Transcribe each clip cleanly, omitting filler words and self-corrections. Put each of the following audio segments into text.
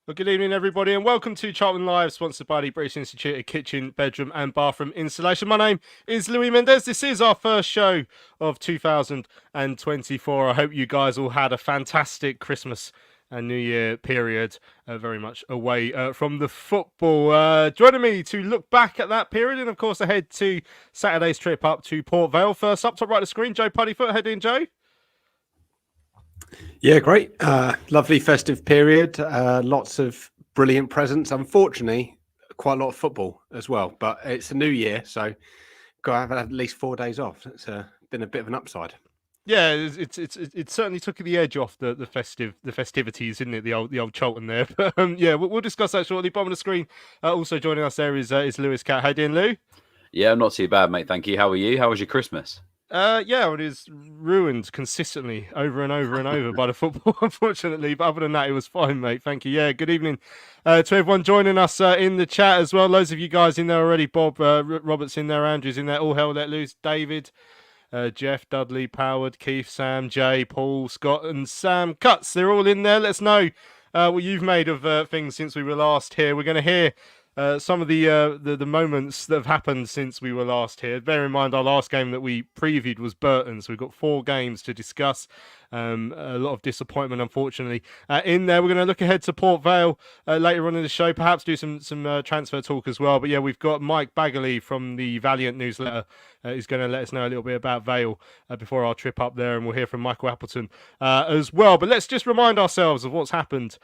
Well, good evening, everybody, and welcome to Charlton Live, sponsored by the British Institute of Kitchen, Bedroom and Bathroom Installation. My name is Louis Mendez. This is our first show of 2024. I hope you guys all had a fantastic Christmas and New Year period, very much away from the football. Joining me to look back at that period and, of course, ahead to Saturday's trip up to Port Vale. First up, top right of the screen, Joe Puddyfoot. How you doing, Joe? Yeah, great. Lovely festive period. Lots of brilliant presents. Unfortunately, quite a lot of football as well. But it's a new year, so got to have at least 4 days off. It's been a bit of an upside. Yeah, it certainly took the edge off the festivities, isn't it? The old Charlton there. But yeah, we'll discuss that shortly. Bottom of the screen. Also joining us there is Lewis Cat. How you doing, Lou? Yeah, I'm not too bad, mate. Thank you. How are you? How was your Christmas? Yeah, it is ruined consistently over and over and over by the football, unfortunately. But other than that, it was fine, mate. Thank you. Yeah, good evening to everyone joining us in the chat as well. Loads of you guys in there already. Bob Roberts in there, Andrew's in there. All hell let loose. David, Jeff, Dudley, Poward, Keith, Sam, Jay, Paul, Scott, and Sam Cuts. They're all in there. Let us know what you've made of things since we were last here. We're going to hear some of the moments that have happened since we were last here. Bear in mind, our last game that we previewed was Burton, so we've got 4 games to discuss. A lot of disappointment, unfortunately, in there. We're going to look ahead to Port Vale later on in the show, perhaps do some transfer talk as well. But yeah, we've got Mike Baggerley from the Valiant newsletter who's going to let us know a little bit about Vale before our trip up there, and we'll hear from Michael Appleton as well. But let's just remind ourselves of what's happened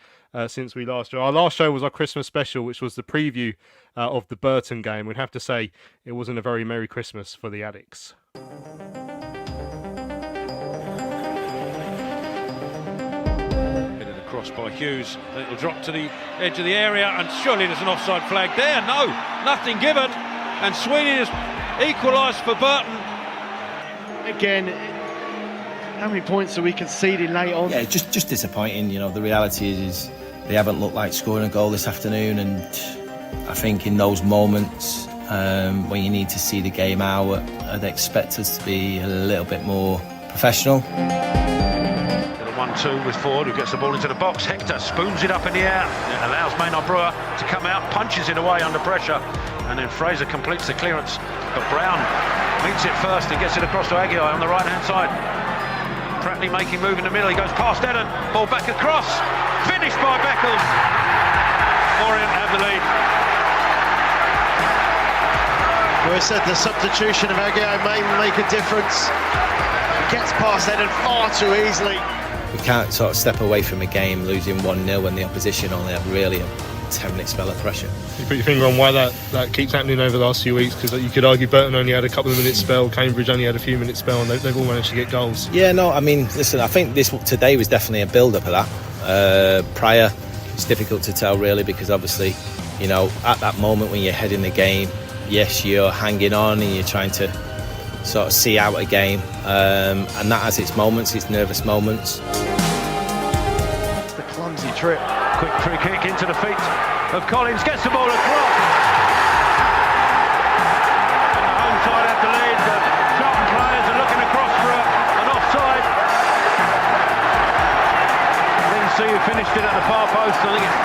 since we last show. Our last show was our Christmas special, which was the preview of the Burton game. We'd have to say it wasn't a very Merry Christmas for the Addicts. Cross by Hughes, it'll drop to the edge of the area, and surely there's an offside flag there. No, nothing given, and Sweeney has equalised for Burton. Again, how many points are we conceding late on? Yeah, just disappointing. You know, the reality is they haven't looked like scoring a goal this afternoon, and I think in those moments when you need to see the game out, I'd expect us to be a little bit more professional. 1-2 with Ford, who gets the ball into the box. Hector spoons it up in the air. It allows Maynard Brewer to come out, punches it away under pressure, and then Fraser completes the clearance. But Brown meets it first and gets it across to Aguiar on the right-hand side. Pratley making move in the middle. He goes past Eden. Ball back across. Finished by Beckles. Orient have the lead. Well, I said the substitution of Aguiar may make a difference. He gets past Eden far too easily. We can't sort of step away from a game losing 1-0 when the opposition only have really a 10-minute spell of pressure. You put your finger on why that keeps happening over the last few weeks, because you could argue Burton only had a couple of minutes spell, Cambridge only had a few minutes spell, and they've all managed to get goals. Yeah, no, I mean, listen, I think today was definitely a build-up of that. Prior, it's difficult to tell really, because obviously, you know, at that moment when you're heading the game, yes, you're hanging on and you're trying to sort of see out a game, and that has its moments, its nervous moments. It's the clumsy trip. Quick free kick into the feet of Collins, gets the ball across. And the home side have the lead. The Charlton players are looking across for an offside. I didn't see who finished it at the far post. I think it's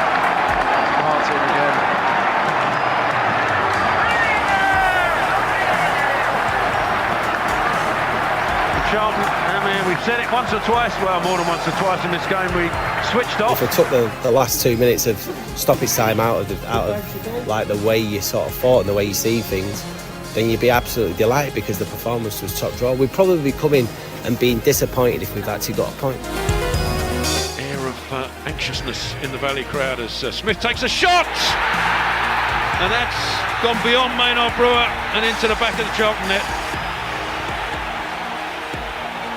Martin again. Charlton, I mean, we've said it once or twice, well, more than once or twice in this game, we switched off. If we took the last 2 minutes of stoppage time out of like the way you sort of thought and the way you see things, then you'd be absolutely delighted because the performance was top draw. We'd probably be coming and being disappointed if we've actually got a point. Air of anxiousness in the Valley crowd as Smith takes a shot! And that's gone beyond Maynard Brewer and into the back of the Charlton net.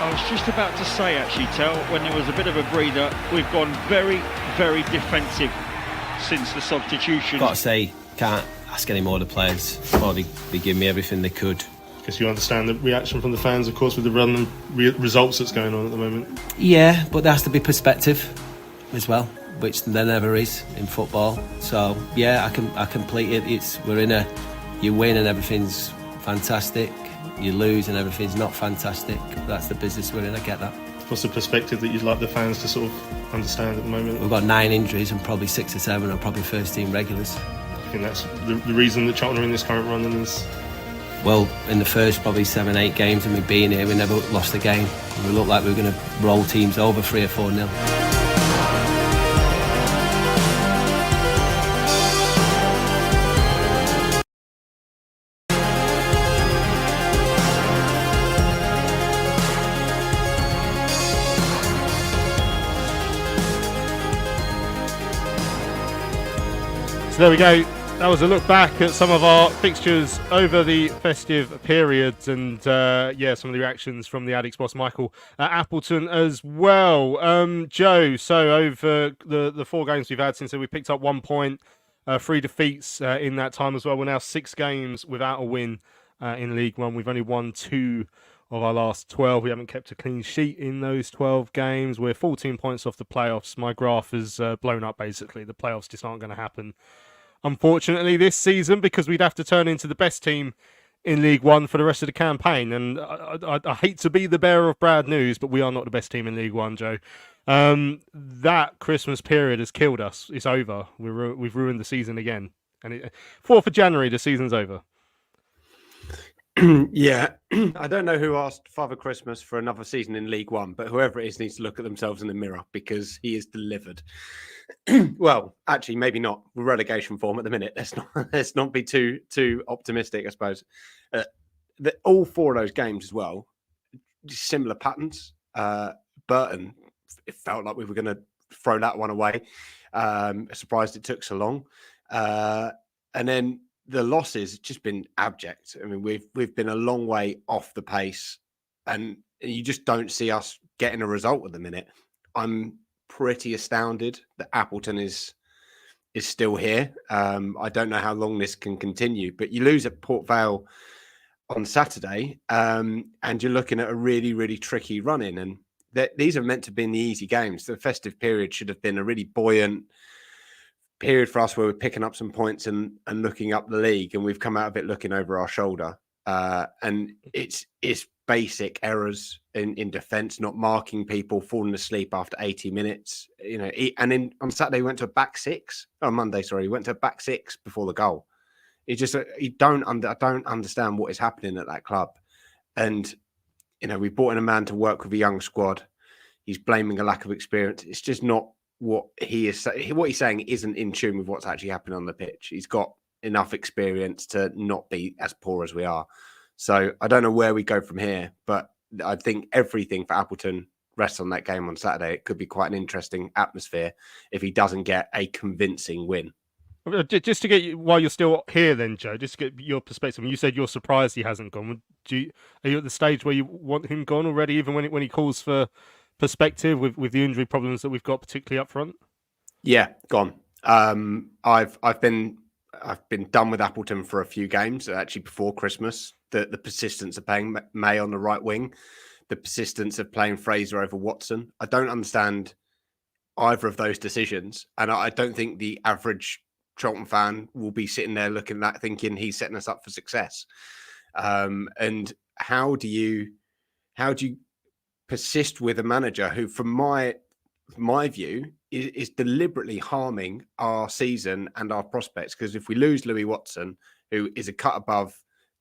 I was just about to say, actually, Tel, when there was a bit of a breather, we've gone very, very defensive since the substitution. Got to say, can't ask any more of the players. Well, they gave me everything they could. Because you understand the reaction from the fans, of course, with the run results that's going on at the moment. Yeah, but there has to be perspective as well, which there never is in football. So yeah, I complete it. You win and everything's fantastic. You lose and everything's not fantastic. That's the business we're in. I get that. What's the perspective that you'd like the fans to sort of understand at the moment? We've got 9 injuries and probably 6 or 7 are probably first team regulars. I think that's the reason that Charlton are in this current run and is... Well, in the first probably 7, 8 games and we've been here, we never lost a game. We looked like we were going to roll teams over 3 or 4-0. There we go. That was a look back at some of our fixtures over the festive periods, and some of the reactions from the Addicts boss Michael Appleton as well. Joe, so over the 4 games we've had since then, we picked up 1 point, 3 defeats in that time as well. We're now 6 games without a win in League One. We've only won 2 of our last 12. We haven't kept a clean sheet in those 12 games. We're 14 points off the playoffs. My graph has blown up, basically. The playoffs just aren't going to happen, unfortunately, this season, because we'd have to turn into the best team in League One for the rest of the campaign. And I hate to be the bearer of bad news, but we are not the best team in League One, Joe. That Christmas period has killed us. It's over. We've ruined the season again. And 4th of January, the season's over. Yeah, I don't know who asked Father Christmas for another season in League One, but whoever it is needs to look at themselves in the mirror because he is delivered. Well, actually, maybe not. We're relegation form at the minute. Let's not be too optimistic, I suppose. All 4 of those games as well, similar patterns. Burton, it felt like we were going to throw that one away. Surprised it took so long. And then the losses just been abject. I mean, we've been a long way off the pace, and you just don't see us getting a result at the minute. I'm pretty astounded that Appleton is still here. I don't know how long this can continue, but you lose at Port Vale on Saturday, and you're looking at a really, really tricky run-in. And these are meant to be the easy games. The festive period should have been a really buoyant period for us where we're picking up some points and looking up the league, and we've come out of it looking over our shoulder. And it's basic errors in defence, not marking people, falling asleep after 80 minutes. And then on Saturday we went to a back 6. On Monday, sorry, we went to a back 6 before the goal. I don't understand what is happening at that club. And we brought in a man to work with a young squad. He's blaming a lack of experience. It's just not what he's saying isn't in tune with what's actually happening on the pitch. He's got enough experience to not be as poor as we are. So I don't know where we go from here, but I think everything for Appleton rests on that game on Saturday. It could be quite an interesting atmosphere if he doesn't get a convincing win. Just to get you, while you're still here then, Joe, just to get your perspective, you said you're surprised he hasn't gone. Are you at the stage where you want him gone already, even when he calls for perspective with the injury problems that we've got, particularly up front? Yeah, gone. I've been done with Appleton for a few games, actually before Christmas. The persistence of playing May on the right wing, the persistence of playing Fraser over Watson. I don't understand either of those decisions, and I don't think the average Charlton fan will be sitting there looking at that thinking he's setting us up for success. And how do you persist with a manager who, from my view, is deliberately harming our season and our prospects? Because if we lose Louis Watson, who is a cut above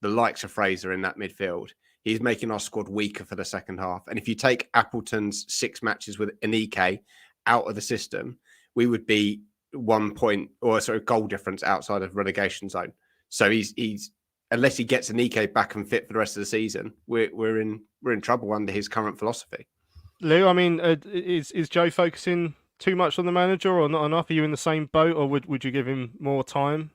the likes of Fraser in that midfield, he's making our squad weaker for the second half. And if you take Appleton's 6 matches with Anike out of the system, we would be 1 point or goal difference outside of relegation zone. So he's unless he gets Anike back and fit for the rest of the season, we're in trouble under his current philosophy. Lou, I mean, is Joe focusing too much on the manager or not enough? Are you in the same boat, or would you give him more time?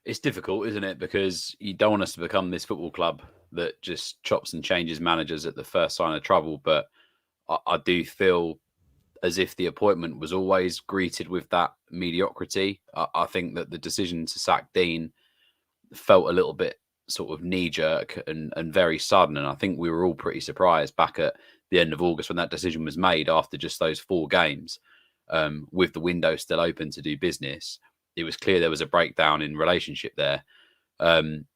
It's difficult, isn't it? Because you don't want us to become this football club that just chops and changes managers at the first sign of trouble. But I do feel as if the appointment was always greeted with that mediocrity. I think that the decision to sack Dean felt a little bit sort of knee-jerk and very sudden. And I think we were all pretty surprised back at the end of August when that decision was made after just those 4 games, with the window still open to do business. It was clear there was a breakdown in relationship there. And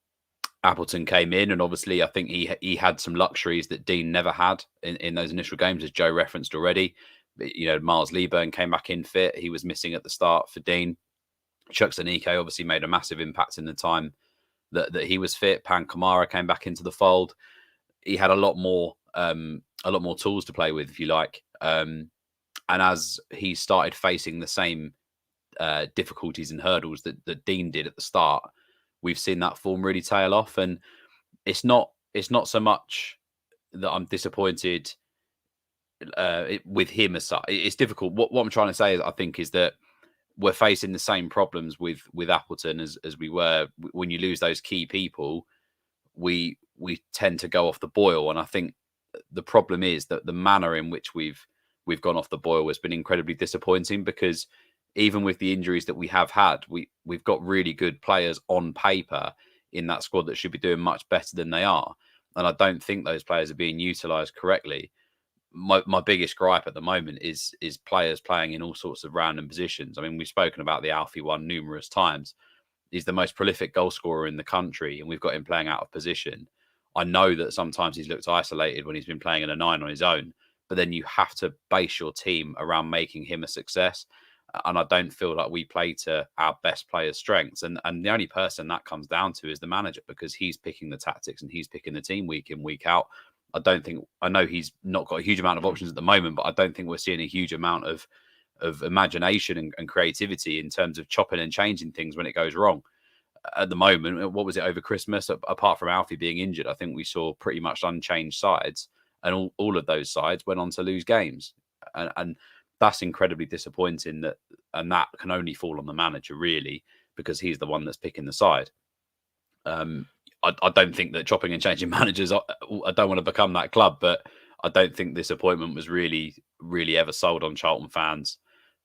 Appleton came in, and obviously I think he had some luxuries that Dean never had in those initial games, as Joe referenced already. You know, Miles Leaburn came back in fit. He was missing at the start for Dean. Chuck Zanike obviously made a massive impact in the time that he was fit. Pan Kamara came back into the fold. He had a lot more tools to play with, if you like. And as he started facing the same difficulties and hurdles that Dean did at the start, we've seen that form really tail off. And it's not so much that I'm disappointed with him as such. It's difficult. What I'm trying to say, I think, is that we're facing the same problems with Appleton as we were when you lose those key people. We tend to go off the boil, and I think the problem is that the manner in which we've gone off the boil has been incredibly disappointing, because even with the injuries that we have had, we've got really good players on paper in that squad that should be doing much better than they are, and I don't think those players are being utilised correctly. My biggest gripe at the moment is players playing in all sorts of random positions. I mean, we've spoken about the Alfie one numerous times. He's the most prolific goal scorer in the country, and we've got him playing out of position. I know that sometimes he's looked isolated when he's been playing in a 9 on his own, but then you have to base your team around making him a success. And I don't feel like we play to our best players' strengths. And the only person that comes down to is the manager, because he's picking the tactics and he's picking the team week in, week out. I know he's not got a huge amount of options at the moment, but I don't think we're seeing a huge amount of imagination and creativity in terms of chopping and changing things when it goes wrong. At the moment, what was it over Christmas? Apart from Alfie being injured, I think we saw pretty much unchanged sides, and all of those sides went on to lose games. And that's incredibly disappointing, and that can only fall on the manager, really, because he's the one that's picking the side. I don't think that chopping and changing managers, I don't want to become that club, but I don't think this appointment was really, really ever sold on Charlton fans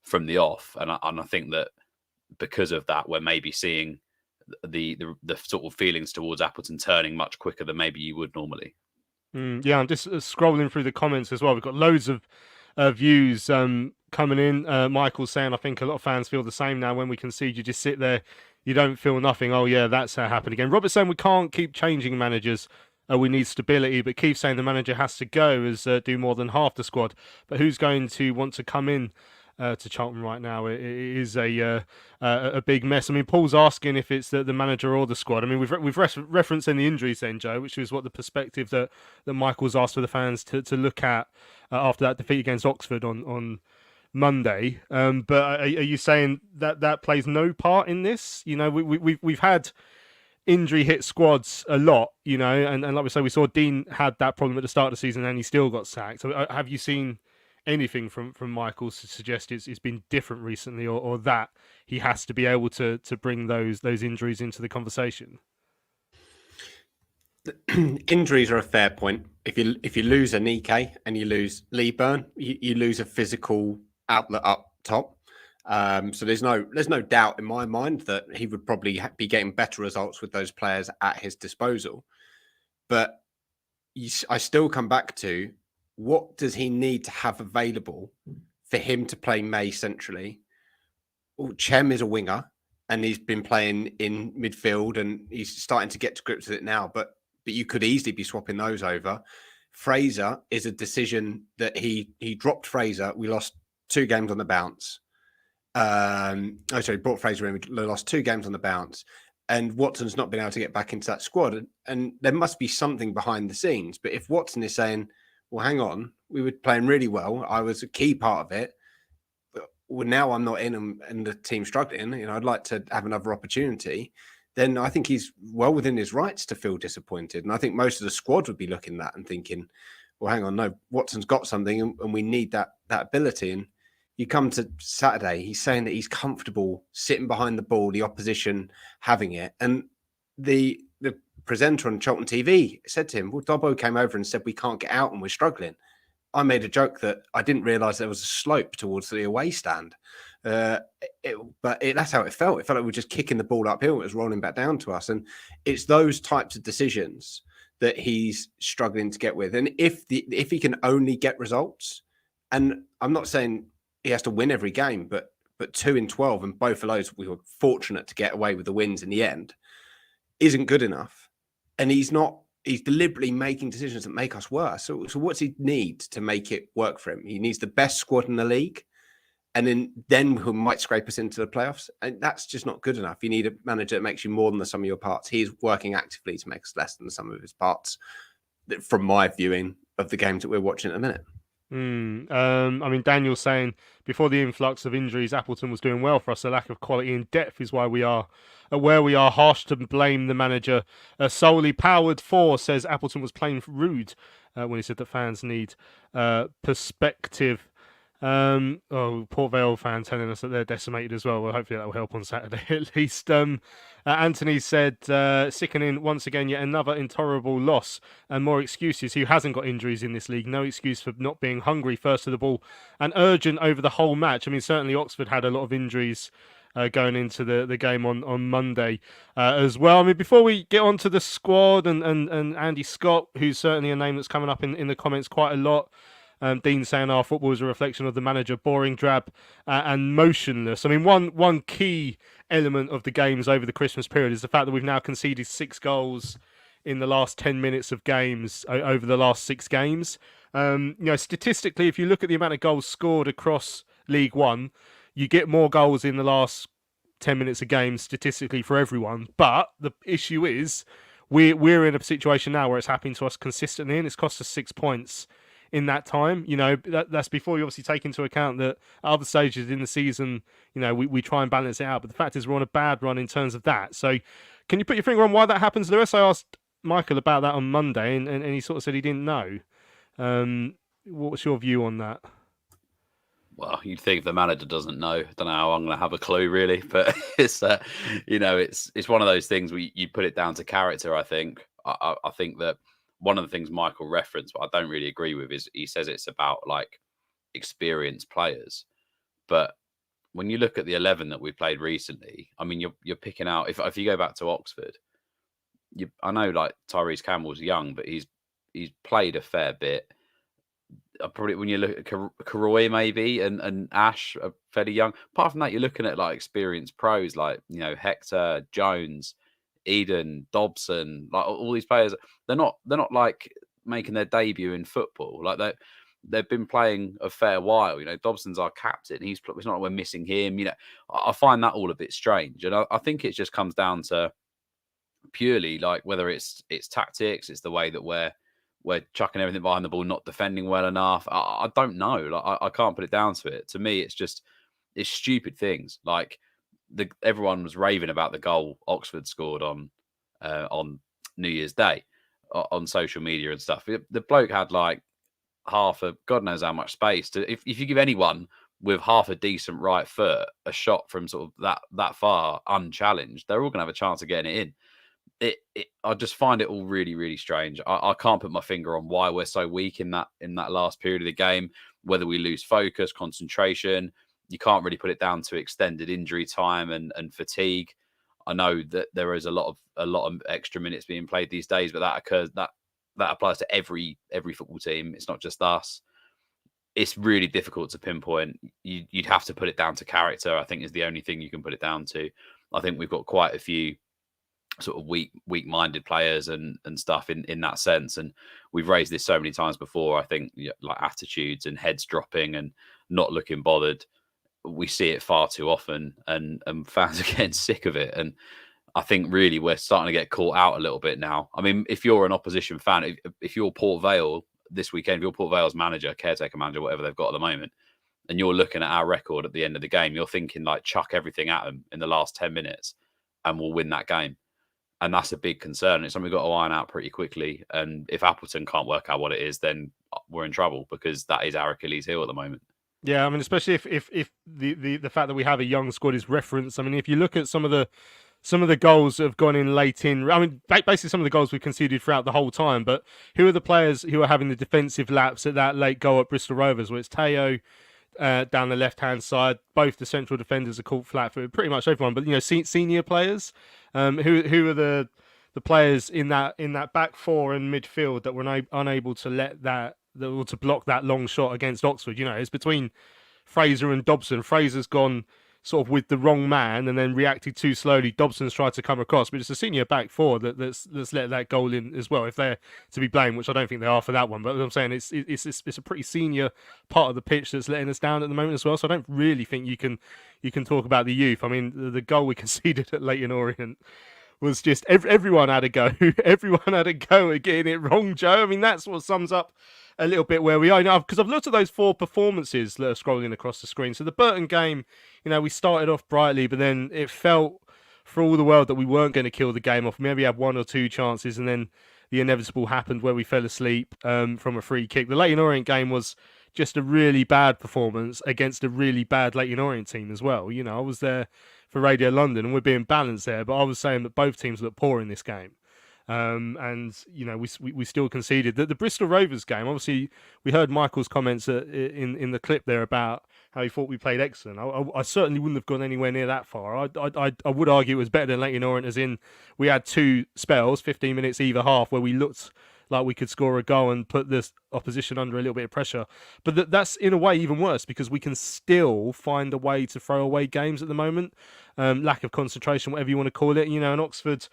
from the off. And I think that because of that, we're maybe seeing the sort of feelings towards Appleton turning much quicker than maybe you would normally. Yeah, I'm just scrolling through the comments as well. We've got loads of views coming in. Michael's saying, I think a lot of fans feel the same now. When we concede, you just sit there, you don't feel nothing. Oh yeah, that's happened again. Robert's saying we can't keep changing managers. We need stability. But Keith saying the manager has to go, as do more than half the squad. But who's going to want to come in to Charlton right now? It is a big mess. I mean, Paul's asking if it's the manager or the squad. I mean, we've referenced in the injuries then, Joe, which was what the perspective that Michael's asked for the fans to look at after that defeat against Oxford on Monday. But are you saying that plays no part in this? You know, we've had injury hit squads a lot, you know, and like we say, we saw Dean had that problem at the start of the season and he still got sacked. So have you seen anything from Michael to suggest it's been different recently, or that he has to be able to bring those injuries into the conversation? Injuries are a fair point. If you lose a Nike and you lose Leaburn, you lose a physical outlet up top. So there's no doubt in my mind that he would probably be getting better results with those players at his disposal. But I still come back to, what does he need to have available for him to play May centrally? Well, Chem is a winger and he's been playing in midfield and he's starting to get to grips with it now. But you could easily be swapping those over. Fraser is a decision that he dropped Fraser. We lost 2 games on the bounce. Brought Fraser in. We lost 2 games on the bounce. And Watson's not been able to get back into that squad. And there must be something behind the scenes. But if Watson is saying, well, hang on, we were playing really well, I was a key part of it, but now I'm not in and the team's struggling, you know, I'd like to have another opportunity, then I think he's well within his rights to feel disappointed. And I think most of the squad would be looking at that and thinking, well, hang on, no, Watson's got something and we need that ability. And you come to Saturday, he's saying that he's comfortable sitting behind the ball, the opposition having it. And the presenter on Charlton TV said to him, well, Dobbo came over and said, we can't get out and we're struggling. I made a joke that I didn't realise there was a slope towards the away stand. That's how it felt. It felt like we were just kicking the ball uphill. It was rolling back down to us. And it's those types of decisions that he's struggling to get with. And if he can only get results, and I'm not saying he has to win every game, but 2 in 12, and both of those we were fortunate to get away with the wins in the end, isn't good enough. and he's not. He's deliberately making decisions that make us worse. So what's he need to make it work for him? He needs the best squad in the league, and then who might scrape us into the playoffs. And that's just not good enough. You need a manager that makes you more than the sum of your parts. He's working actively to make us less than the sum of his parts, from my viewing of the games that we're watching at the minute. I mean, Daniel's saying before the influx of injuries, Appleton was doing well for us. A lack of quality and depth is why we are where we are. Harsh to blame the manager solely. Powered 4 says Appleton was playing rude when he said that fans need perspective. Port Vale fan telling us that they're decimated as well. Well, hopefully that will help on Saturday at least. Anthony said, sickening once again, yet another intolerable loss and more excuses. Who hasn't got injuries in this league? No excuse for not being hungry first to the ball and urgent over the whole match. I mean, certainly Oxford had a lot of injuries going into the game on Monday as well. I mean, before we get on to the squad and Andy Scott, who's certainly a name that's coming up in the comments quite a lot. Dean saying our football is a reflection of the manager, boring, drab, and motionless. I mean, one key element of the games over the Christmas period is the fact that we've now conceded 6 goals in the last 10 minutes of games over the last 6 games. Statistically, if you look at the amount of goals scored across League One, you get more goals in the last 10 minutes of games statistically for everyone. But the issue is we're in a situation now where it's happening to us consistently, and it's cost us 6 points in that time. That's before you obviously take into account that at other stages in the season, we try and balance it out. But the fact is we're on a bad run in terms of that. So can you put your finger on why that happens, Lewis? I asked Michael about that on Monday and he sort of said he didn't know. What's your view on that? Well, you'd think the manager doesn't know. I don't know how I'm going to have a clue, really. But it's one of those things where you put it down to character, I think. I think that one of the things Michael referenced, but I don't really agree with, is he says it's about like experienced players. But when you look at the 11 that we played recently, I mean, you're picking out, if you go back to Oxford, I know like Tyrese Campbell's young, but he's played a fair bit. Probably when you look at Karoy maybe and Ash are fairly young. Apart from that, you're looking at like experienced pros like Hector, Jones, Eden, Dobson, like all these players. They're not like making their debut in football. Like they've been playing a fair while. Dobson's our captain. It's not like we're missing him. I find that all a bit strange, and I think it just comes down to purely like whether it's tactics, it's the way that we're chucking everything behind the ball, not defending well enough. I don't know. Like I can't put it down to it. To me, it's stupid things. Like everyone was raving about the goal Oxford scored on New Year's Day on social media and stuff. The bloke had like half a God knows how much space. If you give anyone with half a decent right foot a shot from sort of that far unchallenged, they're all going to have a chance of getting it in. I just find it all really, really strange. I can't put my finger on why we're so weak in that last period of the game, whether we lose focus, concentration. You can't really put it down to extended injury time and fatigue. I know that there is a lot of extra minutes being played these days, but that applies to every football team. It's not just us. It's really difficult to pinpoint. You'd have to put it down to character, I think, is the only thing you can put it down to. I think we've got quite a few sort of weak-minded players and stuff in that sense, and we've raised this so many times before. I think like attitudes and heads dropping and not looking bothered, we see it far too often, and fans are getting sick of it. And I think really we're starting to get caught out a little bit now. I mean, if you're an opposition fan, if you're Port Vale this weekend, if you're Port Vale's manager, caretaker manager, whatever they've got at the moment, and you're looking at our record at the end of the game, you're thinking like chuck everything at them in the last 10 minutes and we'll win that game. And that's a big concern. It's something we've got to iron out pretty quickly. And if Appleton can't work out what it is, then we're in trouble, because that is our Achilles heel at the moment. Yeah, I mean, especially if the fact that we have a young squad is referenced. I mean, if you look at some of the goals that have gone in late in, I mean, basically some of the goals we've conceded throughout the whole time. But who are the players who are having the defensive lapse at that late goal at Bristol Rovers? Well, it's Teo down the left-hand side. Both the central defenders are caught flat for pretty much everyone. But senior players, who are the players in that back four and midfield that were unable to to block that long shot against Oxford? It's between Fraser and Dobson. Fraser's gone sort of with the wrong man and then reacted too slowly. Dobson's tried to come across, but it's a senior back four that's let that goal in as well. If they're to be blamed, which I don't think they are for that one, but I'm saying it's a pretty senior part of the pitch that's letting us down at the moment as well. So I don't really think you can talk about the youth. I mean, the goal we conceded at Leyton Orient was just everyone had a go. Everyone had a go at getting it wrong, Joe. I mean, that's what sums up a little bit where we are now, because I've looked at those 4 performances that are scrolling across the screen. So the Burton game, we started off brightly, but then it felt for all the world that we weren't going to kill the game off. Maybe we had 1 or 2 chances, and then the inevitable happened where we fell asleep from a free kick. The Leyton Orient game was just a really bad performance against a really bad Leyton Orient team as well. I was there for Radio London, and we're being balanced there, but I was saying that both teams look poor in this game. And we still conceded. The Bristol Rovers game, obviously we heard Michael's comments in the clip there about how he thought we played excellent. I certainly wouldn't have gone anywhere near that far. I would argue it was better than Leyton Orient, as in we had 2 spells, 15 minutes either half, where we looked like we could score a goal and put this opposition under a little bit of pressure. But that's in a way even worse, because we can still find a way to throw away games at the moment. Lack of concentration, whatever you want to call it. And Oxford,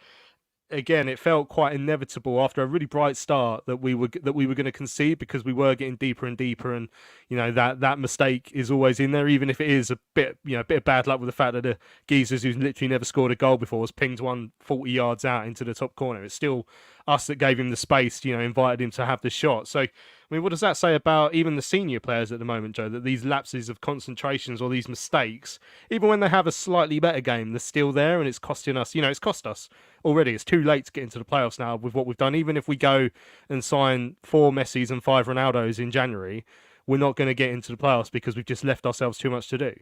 again, it felt quite inevitable after a really bright start that we were going to concede, because we were getting deeper and deeper, and that mistake is always in there, even if it is a bit of bad luck with the fact that the geezers who's literally never scored a goal before was pinged one 40 yards out into the top corner. It's still us that gave him the space, invited him to have the shot. So, I mean, what does that say about even the senior players at the moment, Joe, that these lapses of concentrations or these mistakes, even when they have a slightly better game, they're still there, and it's costing us, it's cost us already. It's too late to get into the playoffs now with what we've done. Even if we go and sign 4 Messis and 5 Ronaldos in January, we're not going to get into the playoffs because we've just left ourselves too much to do.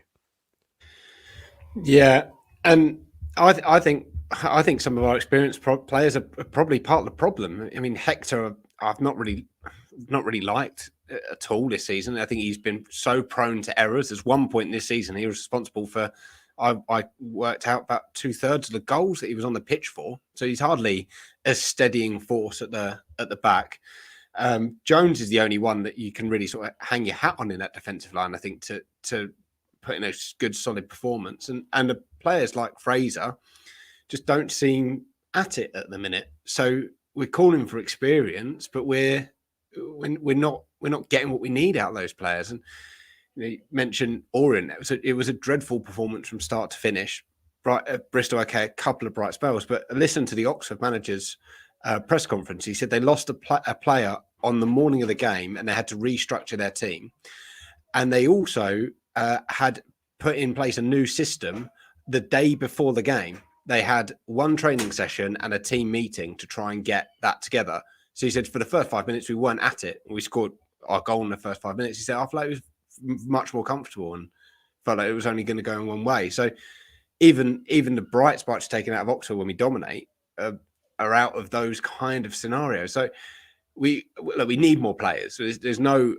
Yeah, and I think some of our experienced players are probably part of the problem. I mean, Hector, I've not really liked at all this season. I think he's been so prone to errors. There's one point this season he was responsible for, I worked out, about 2/3 of the goals that he was on the pitch for. So he's hardly a steadying force at the back. Jones is the only one that you can really sort of hang your hat on in that defensive line, I think, to put in a good solid performance. And the players like Fraser just don't seem at it at the minute. So we're calling for experience, but we're not getting what we need out of those players. And you mentioned Orient. It was a dreadful performance from start to finish. Bristol, okay, a couple of bright spells, but listen to the Oxford manager's press conference. He said they lost a player on the morning of the game, and they had to restructure their team. And they also had put in place a new system the day before the game. They had one training session and a team meeting to try and get that together. So he said for the first 5 minutes, we weren't at it. We scored our goal in the first 5 minutes. He said, I felt like it was much more comfortable and felt like it was only going to go in one way. So even the bright spots taken out of Oxford when we dominate are out of those kind of scenarios. So we need more players. There's no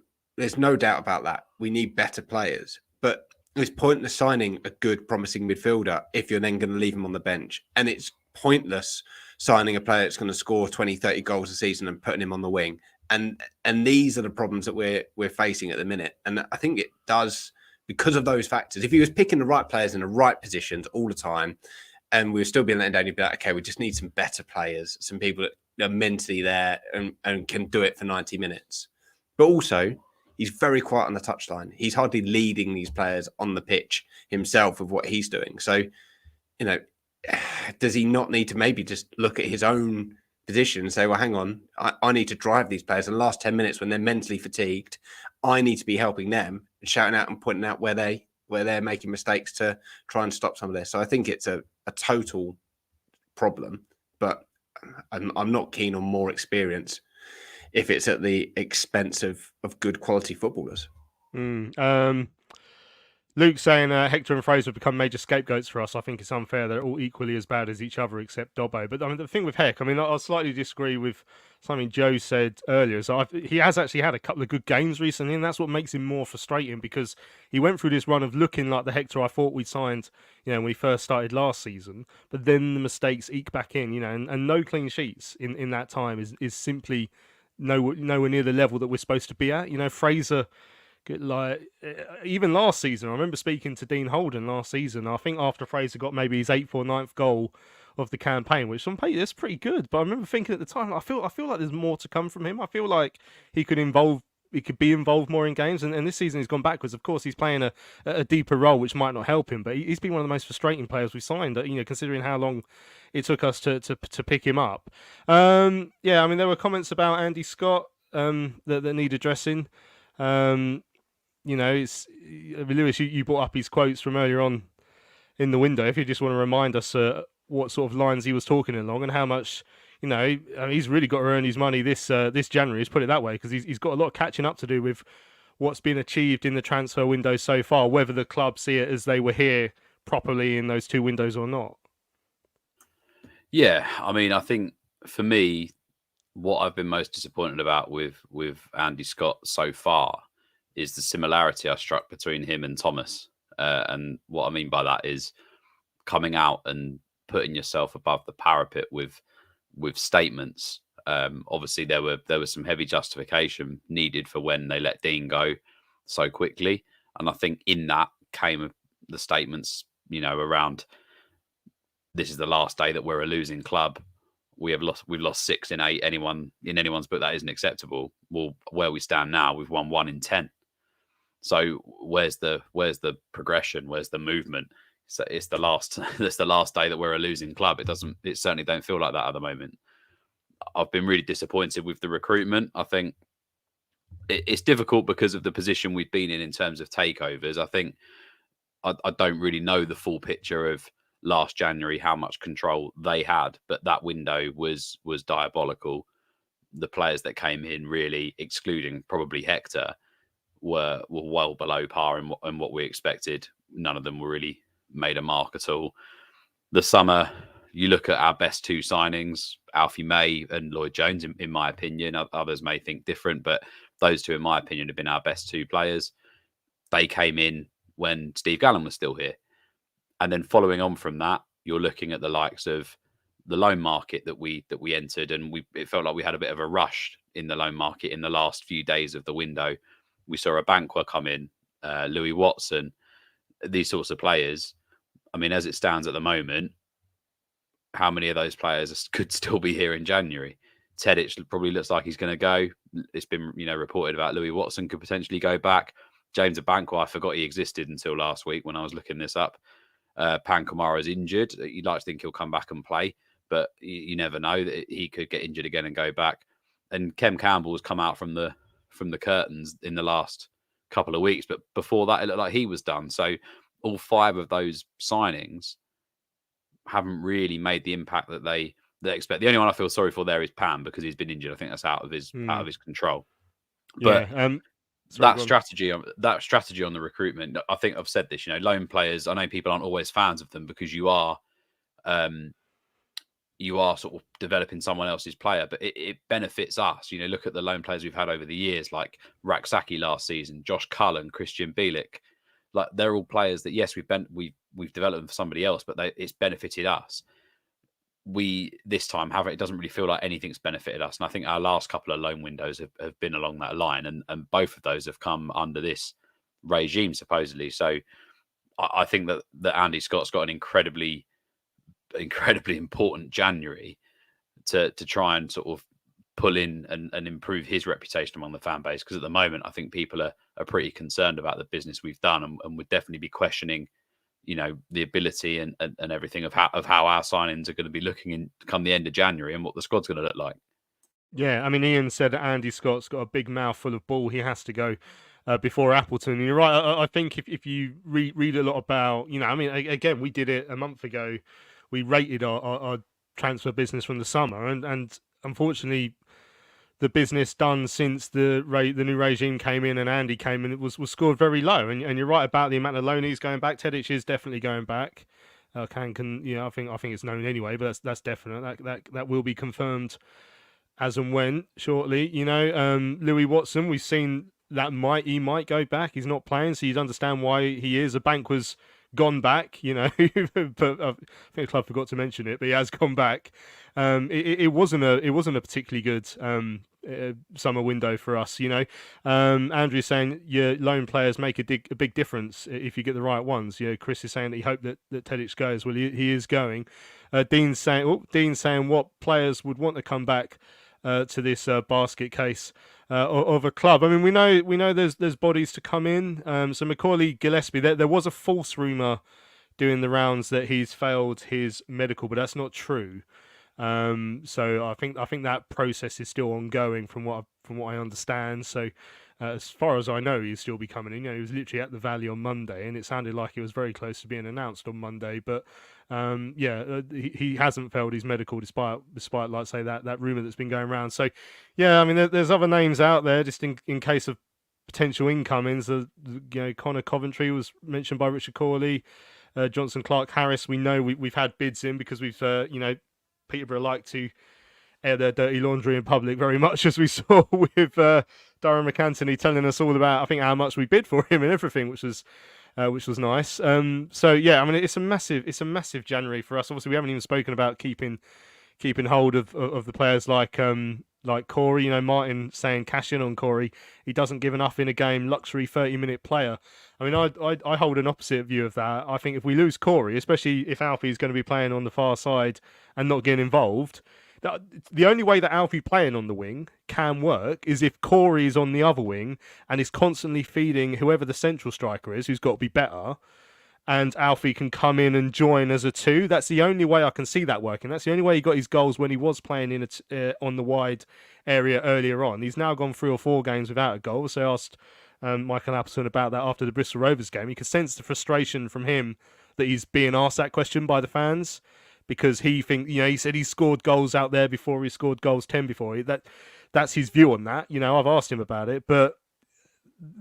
doubt about that. We need better players. But it's pointless signing a good, promising midfielder if you're then going to leave him on the bench. And it's pointless signing a player that's going to score 20, 30 goals a season and putting him on the wing. And these are the problems that we're facing at the minute. And I think it does, because of those factors. If he was picking the right players in the right positions all the time, and we were still being let down, you'd be like, okay, we just need some better players, some people that are mentally there and can do it for 90 minutes. But also, he's very quiet on the touchline. He's hardly leading these players on the pitch himself with what he's doing. So, does he not need to maybe just look at his own position and say, well, hang on, I need to drive these players in the last 10 minutes when they're mentally fatigued. I need to be helping them and shouting out and pointing out where they're making mistakes to try and stop some of this. So I think it's a total problem, but I'm not keen on more experience if it's at the expense of good quality footballers. Luke saying Hector and Fraser have become major scapegoats for us. I think it's unfair. They're all equally as bad as each other except Dobbo. But I mean, the thing with Heck, I'll slightly disagree with something Joe said earlier. So he has actually had a couple of good games recently, and that's what makes him more frustrating, because he went through this run of looking like the Hector I thought we signed, when we first started last season. But then the mistakes eke back in, and no clean sheets in that time is simply nowhere near the level that we're supposed to be at. Fraser Like even last season, I remember speaking to Dean Holden last season. I think after Fraser got maybe his 8th or 9th goal of the campaign, which on paper is pretty good. But I remember thinking at the time, I feel like there's more to come from him. I feel like he could be involved more in games. And this season he's gone backwards. Of course, he's playing a deeper role, which might not help him. But he's been one of the most frustrating players we signed. Considering how long it took us to pick him up. Yeah, I mean there were comments about Andy Scott that need addressing. It's Lewis. You brought up his quotes from earlier on in the window. If you just want to remind us what sort of lines he was talking along and how much, he's really got to earn his money this January. Let's put it that way, because he's got a lot of catching up to do with what's been achieved in the transfer window so far. Whether the club see it as they were here properly in those 2 windows or not. Yeah, I mean, I think for me, what I've been most disappointed about with Andy Scott so far is the similarity I struck between him and Thomas. And what I mean by that is coming out and putting yourself above the parapet with statements. Obviously, there was some heavy justification needed for when they let Dean go so quickly, and I think in that came the statements, around this is the last day that we're a losing club. We've lost 6 in 8. In anyone's book, that isn't acceptable. Well, where we stand now, we've won 1 in 10. So where's the progression? Where's the movement? So it's the last day that we're a losing club. It certainly don't feel like that at the moment. I've been really disappointed with the recruitment. I think it's difficult because of the position we've been in terms of takeovers. I think I don't really know the full picture of last January, how much control they had, but that window was diabolical. The players that came in, really excluding probably Hector, were well below par in what we expected. None of them were really made a mark at all. The summer, you look at our best 2 signings, Alfie May and Lloyd Jones, in my opinion. Others may think different, but those 2, in my opinion, have been our best 2 players. They came in when Steve Gallen was still here. And then following on from that, you're looking at the likes of the loan market that we entered, and it felt like we had a bit of a rush in the loan market in the last few days of the window. We saw a Banquer come in, Louis Watson, these sorts of players. I mean, as it stands at the moment, how many of those players could still be here in January? Tedic probably looks like he's going to go. It's been reported about Louis Watson could potentially go back. James Abankwah, I forgot he existed until last week when I was looking this up. Pan Kamara's injured. You'd like to think he'll come back and play, but you never know that he could get injured again and go back. And Kem Campbell's come out from the curtains in the last couple of weeks, but before that, it looked like he was done. So all 5 of those signings haven't really made the impact that they expect. The only one I feel sorry for there is Pan, because he's been injured. I think that's out of his control. But that strategy on the recruitment, I think I've said this, loan players, I know people aren't always fans of them because you are sort of developing someone else's player, but it benefits us. Look at the loan players we've had over the years, like Raksaki last season, Josh Cullen, Christian Bielik. Like, they're all players that, yes, we've developed them for somebody else, but it's benefited us. This time it doesn't really feel like anything's benefited us. And I think our last couple of loan windows have been along that line, and both of those have come under this regime, supposedly. So I think that Andy Scott's got an incredibly important January to try and sort of pull in and improve his reputation among the fan base. Because at the moment, I think people are pretty concerned about the business we've done, and would definitely be questioning the ability and everything of how our signings are going to be looking in come the end of January, and what the squad's going to look like. Yeah, I mean, Ian said that Andy Scott's got a big mouthful of ball. He has to go before Appleton. And you're right. I think if you read a lot about, I mean, again, we did it a month ago. We rated our transfer business from the summer, and unfortunately, the business done since the new regime came in and Andy came in, it was scored very low. And you're right about the amount of loanees going back. Tedic is definitely going back. I think it's known anyway, but that's definite. That will be confirmed as and when shortly. Louis Watson, we've seen that he might go back. He's not playing, so you'd understand why he is. A bank was gone back, you know, but I think the club forgot to mention it, but he has gone back. It wasn't a particularly good summer window for us, you know. Andrew's saying your loan players make a big difference if you get the right ones. You know, Chris is saying that he hoped that Tedic goes. Well, he is going. Dean's saying what players would want to come back to this basket case of a club. I mean, we know there's bodies to come in. So Macaulay Gillespie, there was a false rumor doing the rounds that he's failed his medical, but that's not true. So I think that process is still ongoing from what I understand. So as far as I know, he'll still be coming in. You know, he was literally at the Valley on Monday, and it sounded like he was very close to being announced on Monday. But he hasn't failed his medical despite like say that rumor that's been going around. So yeah, I mean there's other names out there just in case of potential incomings. You know, Connor Coventry was mentioned by Richard Corley, Johnson Clark Harris. We know we've had bids in because we've you know, Peterborough like to air their dirty laundry in public very much, as we saw with Darren McAntony telling us all about, I think, how much we bid for him and everything, which was nice. So yeah, I mean, it's a massive January for us. Obviously, we haven't even spoken about keeping hold of the players like Corey. You know, Martin saying cash in on Corey. He doesn't give enough in a game. Luxury 30-minute player. I mean, I hold an opposite view of that. I think if we lose Corey, especially if Alfie's going to be playing on the far side and not getting involved, the only way that Alfie playing on the wing can work is if Corey is on the other wing and is constantly feeding whoever the central striker is, who's got to be better, and Alfie can come in and join as a two. That's the only way I can see that working. That's the only way he got his goals when he was playing in on the wide area earlier on. He's now gone 3 or 4 games without a goal. So I asked Michael Appleton about that after the Bristol Rovers game. You could sense the frustration from him that he's being asked that question by the fans, because he said he scored goals out there before, he scored goals 10 before. That's his view on that. You know, I've asked him about it, but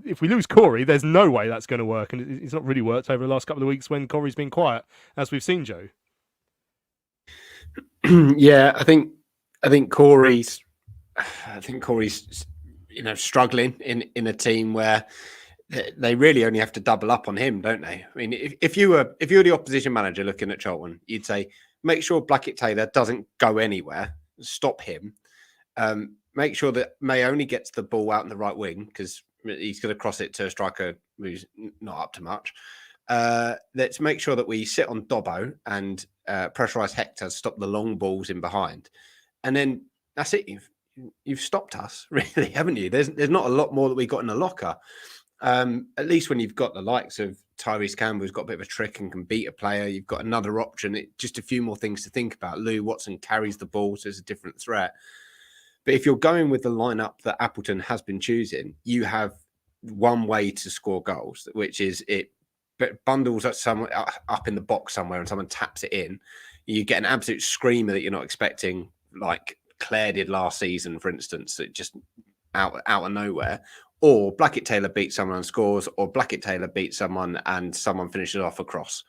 if we lose Corey, there's no way that's going to work, and it's not really worked over the last couple of weeks when Corey's been quiet, as we've seen, Joe. Yeah, I think Corey's you know, struggling in a team where they really only have to double up on him, don't they? I mean, if you were the opposition manager looking at Charlton, you'd say make sure Blackett Taylor doesn't go anywhere, stop him, make sure that May only gets the ball out in the right wing because he's going to cross it to a striker who's not up to much. Let's make sure that we sit on Dobbo and pressurise Hector, stop the long balls in behind, and then that's it. You've stopped us, really, haven't you? There's not a lot more that we got in the locker. At least when you've got the likes of Tyrese Campbell, who's got a bit of a trick and can beat a player, you've got another option. Just a few more things to think about. Lou Watson carries the ball, so it's a different threat. But if you're going with the lineup that Appleton has been choosing, you have one way to score goals, which is it bundles up in the box somewhere and someone taps it in. You get an absolute screamer that you're not expecting, like Claire did last season, for instance, that just out of nowhere. Or Blackett Taylor beats someone and scores, or Blackett Taylor beats someone and someone finishes off a cross.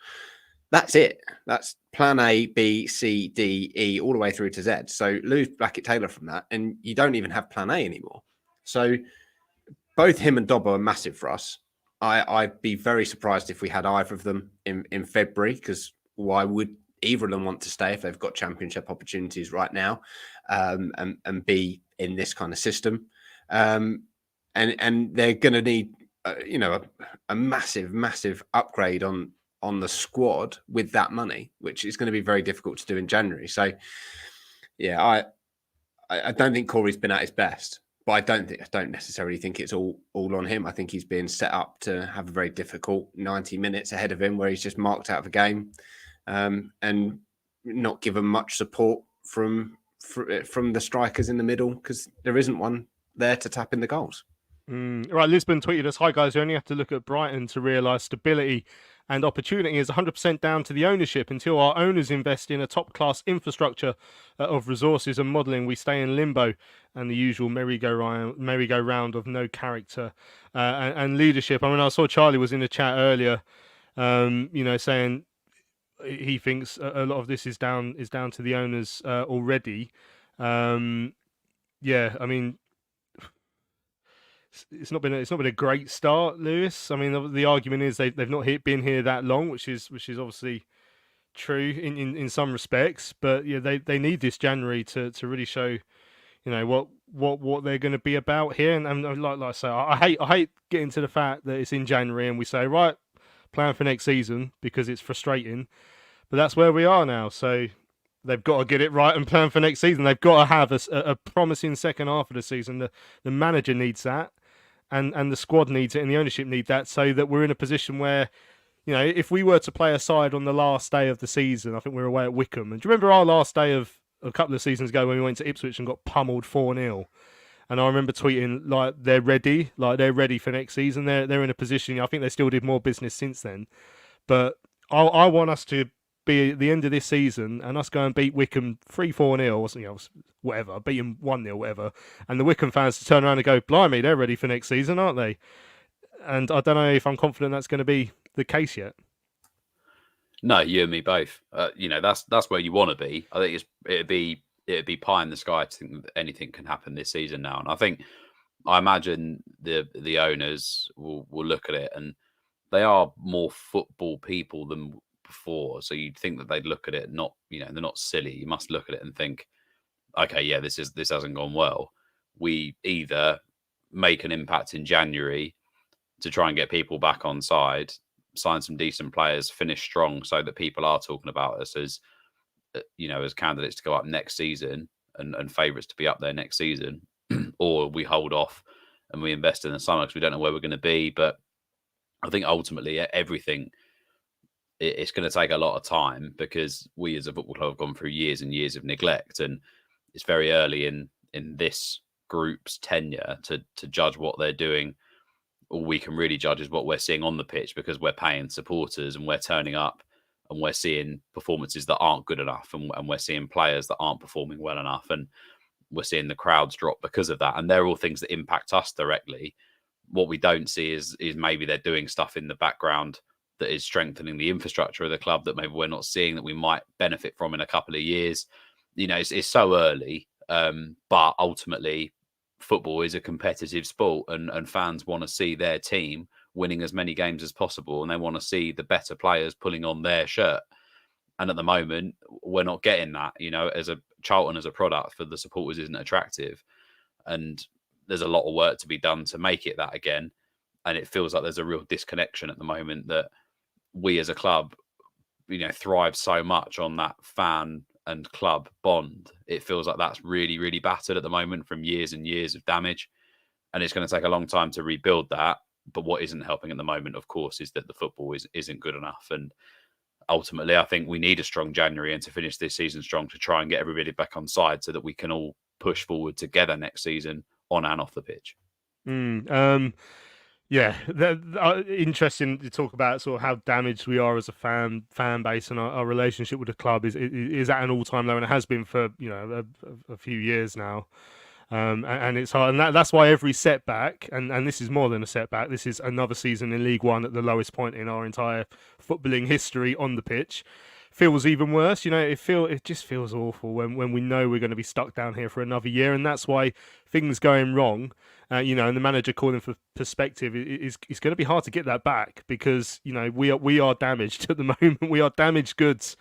That's it. That's plan A, B, C, D, E, all the way through to Z. So lose Blackett Taylor from that, and you don't even have plan A anymore. So both him and Dobbo are massive for us. I'd be very surprised if we had either of them in February, because why would either of them want to stay if they've got championship opportunities right now, and be in this kind of system? And they're going to need, a massive upgrade on the squad with that money, which is going to be very difficult to do in January. So, yeah, I don't think Corey's been at his best, but I don't necessarily think it's all on him. I think he's being set up to have a very difficult 90 minutes ahead of him, where he's just marked out of a game, and not given much support from the strikers in the middle, because there isn't one there to tap in the goals. Right, Lisbon tweeted us, "Hi guys, you only have to look at Brighton to realise stability and opportunity is 100% down to the ownership. Until our owners invest in a top-class infrastructure of resources and modelling, we stay in limbo and the usual merry-go-round of no character and leadership." I mean, I saw Charlie was in the chat earlier, saying he thinks a lot of this is down to the owners already. I mean, it's not been a great start, Lewis. I mean, the argument is they've not been here that long, which is obviously true in some respects. But yeah, they need this January to really show, what they're going to be about here. And like I say, I hate getting to the fact that it's in January and we say, right, plan for next season, because it's frustrating. But that's where we are now. So they've got to get it right and plan for next season. They've got to have a promising second half of the season. The manager needs that, and the squad needs it, and the ownership need that, so that we're in a position where, if we were to play a side on the last day of the season, I think we were away at Wickham. And do you remember our last day of a couple of seasons ago when we went to Ipswich and got pummeled 4-0? And I remember tweeting, like, they're ready for next season. They're in a position. I think they still did more business since then. But I want us to be at the end of this season and us go and beat Wickham 3-4-0, or whatever, beat them 1-0, whatever. And the Wickham fans to turn around and go, blimey, they're ready for next season, aren't they? And I don't know if I'm confident that's going to be the case yet. No, you and me both. That's where you want to be. I think it'd be pie in the sky to think that anything can happen this season now. And I imagine the owners will look at it, and they are more football people than before. So you'd think that they'd look at it, they're not silly. You must look at it and think, okay, yeah, this hasn't gone well. We either make an impact in January to try and get people back on side, sign some decent players, finish strong, so that people are talking about us as candidates to go up next season and favourites to be up there next season, or we hold off and we invest in the summer because we don't know where we're going to be. But I think ultimately everything, it's going to take a lot of time, because we as a football club have gone through years and years of neglect, and it's very early in this group's tenure to judge what they're doing. All we can really judge is what we're seeing on the pitch, because we're paying supporters and we're turning up and we're seeing performances that aren't good enough, and we're seeing players that aren't performing well enough, and we're seeing the crowds drop because of that. And they're all things that impact us directly. What we don't see is maybe they're doing stuff in the background that is strengthening the infrastructure of the club that maybe we're not seeing, that we might benefit from in a couple of years. It's so early, but ultimately football is a competitive sport, and fans want to see their team winning as many games as possible, and they want to see the better players pulling on their shirt. And at the moment, we're not getting that. As a Charlton as a product for the supporters isn't attractive, and there's a lot of work to be done to make it that again. And it feels like there's a real disconnection at the moment, that we as a club, thrive so much on that fan and club bond. It feels like that's really, really battered at the moment from years and years of damage. And it's going to take a long time to rebuild that. But what isn't helping at the moment, of course, is that the football isn't good enough. And ultimately, I think we need a strong January, and to finish this season strong, to try and get everybody back on side so that we can all push forward together next season on and off the pitch. Yeah, interesting to talk about sort of how damaged we are as a fan base, and our relationship with the club is at an all-time low, and it has been for a few years now. And it's hard, and that's why every setback, and this is more than a setback, this is another season in League One at the lowest point in our entire footballing history on the pitch, feels even worse. It just feels awful when we know we're going to be stuck down here for another year, and that's why things going wrong, and the manager calling for perspective is going to be hard to get that back, because we are damaged at the moment. We are damaged goods.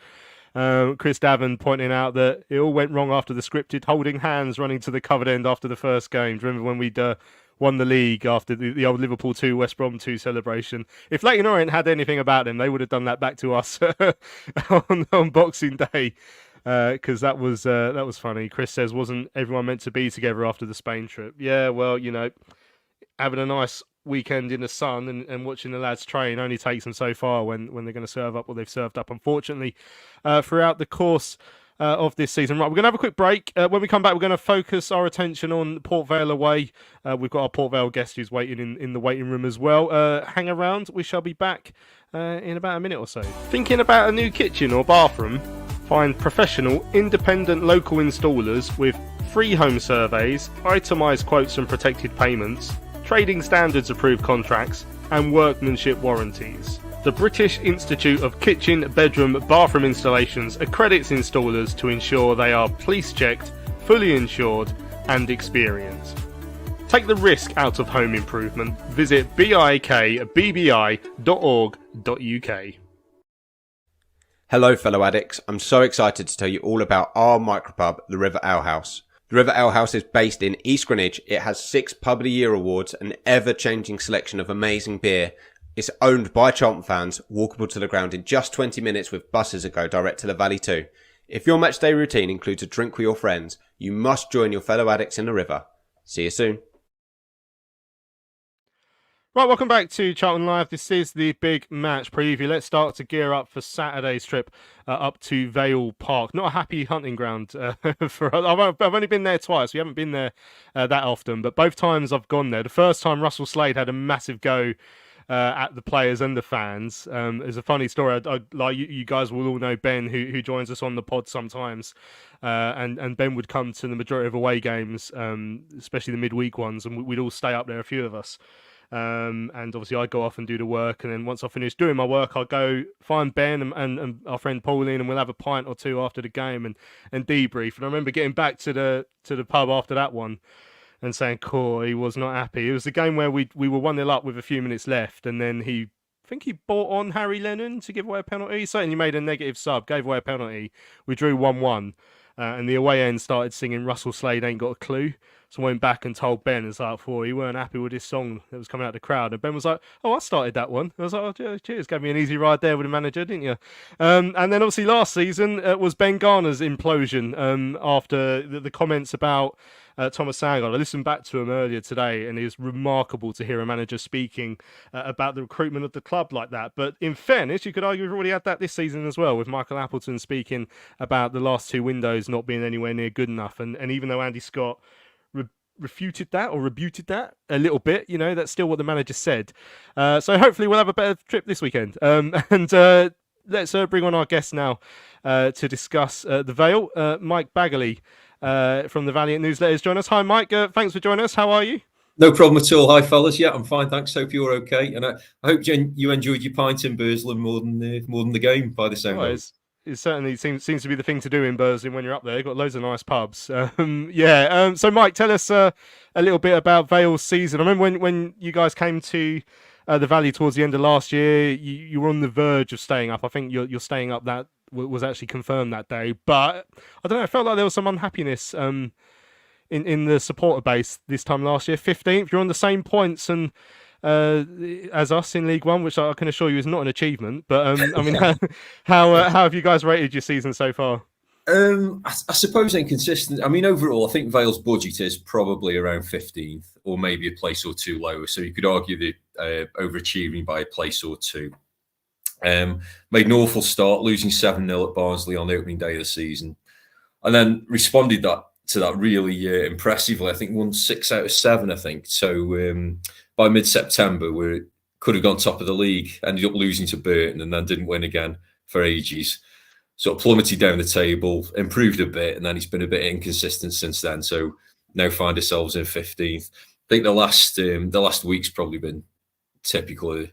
Chris Davin pointing out that it all went wrong after the scripted holding hands running to the covered end after the first game. Do you remember when we'd won the league after the old Liverpool 2, West Brom 2 celebration? If Leyton Orient had anything about them, they would have done that back to us on Boxing Day, because that was funny. Chris says, wasn't everyone meant to be together after the Spain trip? Yeah, well, having a nice weekend in the sun and watching the lads train only takes them so far when they're going to serve up what they've served up, unfortunately, throughout the course of this season. Right, we're going to have a quick break. When we come back, we're going to focus our attention on Port Vale away. We've got our Port Vale guest who's waiting in the waiting room as well. Hang around. We shall be back in about a minute or so. Thinking about a new kitchen or bathroom? Find professional, independent local installers with free home surveys, itemised quotes and protected payments, trading standards approved contracts, and workmanship warranties. The British Institute of Kitchen, Bedroom, Bathroom Installations accredits installers to ensure they are police checked, fully insured and experienced. Take the risk out of home improvement. Visit bikbbi.org.uk. Hello, fellow addicts. I'm so excited to tell you all about our micropub, the River Ale House. The River Ale House is based in East Greenwich. It has 6 Pub of the Year awards, an ever-changing selection of amazing beer. It's owned by Charlton fans, walkable to the ground in just 20 minutes with buses that go direct to the Valley too. If your matchday routine includes a drink with your friends, you must join your fellow addicts in the River. See you soon. Right, welcome back to Charlton Live. This is the big match preview. Let's start to gear up for Saturday's trip up to Vale Park. Not a happy hunting ground for us. I've only been there twice. We haven't been there that often, but both times I've gone there. The first time Russell Slade had a massive go at the players and the fans. There's a funny story. Like you guys will all know Ben, who joins us on the pod sometimes, and Ben would come to the majority of away games, especially the midweek ones, and we'd all stay up there, a few of us. And obviously I'd go off and do the work, and then once I finish doing my work, I'll go find Ben and our friend Pauline, and we'll have a pint or two after the game and debrief. And I remember getting back to the pub after that one and saying, "Cool, he was not happy." It was the game where we were 1-0 up with a few minutes left, and then I think he brought on Harry Lennon to give away a penalty. Certainly made a negative sub, gave away a penalty. We drew 1-1, and the away end started singing "Russell Slade Ain't Got a Clue." So I went back and told Ben, it's like, he weren't happy with this song that was coming out of the crowd. And Ben was like, "Oh, I started that one." I was like, "Oh, cheers, gave me an easy ride there with the manager, didn't you?" And then obviously last season was Ben Garner's implosion after the comments about Thomas Sandgaard. I listened back to him earlier today, and it was remarkable to hear a manager speaking about the recruitment of the club like that. But in fairness, you could argue we've already had that this season as well, with Michael Appleton speaking about the last 2 windows not being anywhere near good enough. And even though Andy Scott refuted that or rebuted that a little bit, that's still what the manager said. So hopefully we'll have a better trip this weekend. And let's bring on our guest now to discuss the Vale. Mike Baggerly from the Valiant Newsletters join us. Hi, Mike. Thanks for joining us. How are you? No problem at all. Hi, fellas. Yeah, I'm fine. Thanks. Hope you're okay. And I hope you enjoyed your pint in Burslem more than the game by the sound of it. It certainly seems to be the thing to do in Burslem when you're up there. You've got loads of nice pubs. So, Mike, tell us a little bit about Vale's season. I remember when you guys came to the Valley towards the end of last year, you were on the verge of staying up. I think you're staying up. That was actually confirmed that day. But I don't know, I felt like there was some unhappiness in the supporter base this time last year. 15th, you're on the same points and as us in League One, which I can assure you is not an achievement. But I mean, how have you guys rated your season so far? I suppose inconsistent. I mean, overall, I think Vale's budget is probably around 15th, or maybe a place or two lower. So you could argue the overachieving by a place or two. Made an awful start, losing 7-0 at Barnsley on the opening day of the season, and then responded to that really impressively. I think won 6 out of 7. I think so. By mid-September, we could have gone top of the league, ended up losing to Burton, and then didn't win again for ages. Sort of plummeted down the table, improved a bit, and then it's been a bit inconsistent since then. So now find ourselves in 15th. I think the last week's probably been typical of,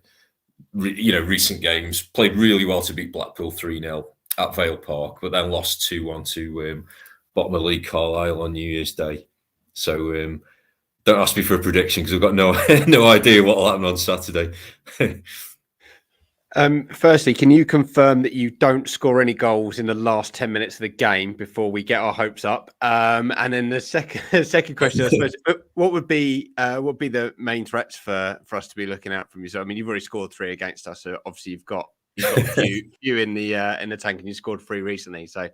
recent games. Played really well to beat Blackpool 3-0 at Vale Park, but then lost 2-1 to bottom of the league Carlisle on New Year's Day. So don't ask me for a prediction because I've got no idea what will happen on Saturday. Firstly, can you confirm that you don't score any goals in the last 10 minutes of the game before we get our hopes up? And then the second question, I suppose, what would be the main threats for us to be looking out from you? So, I mean, you've already scored 3 against us, so obviously you've got a few in the tank, and you scored 3 recently. So,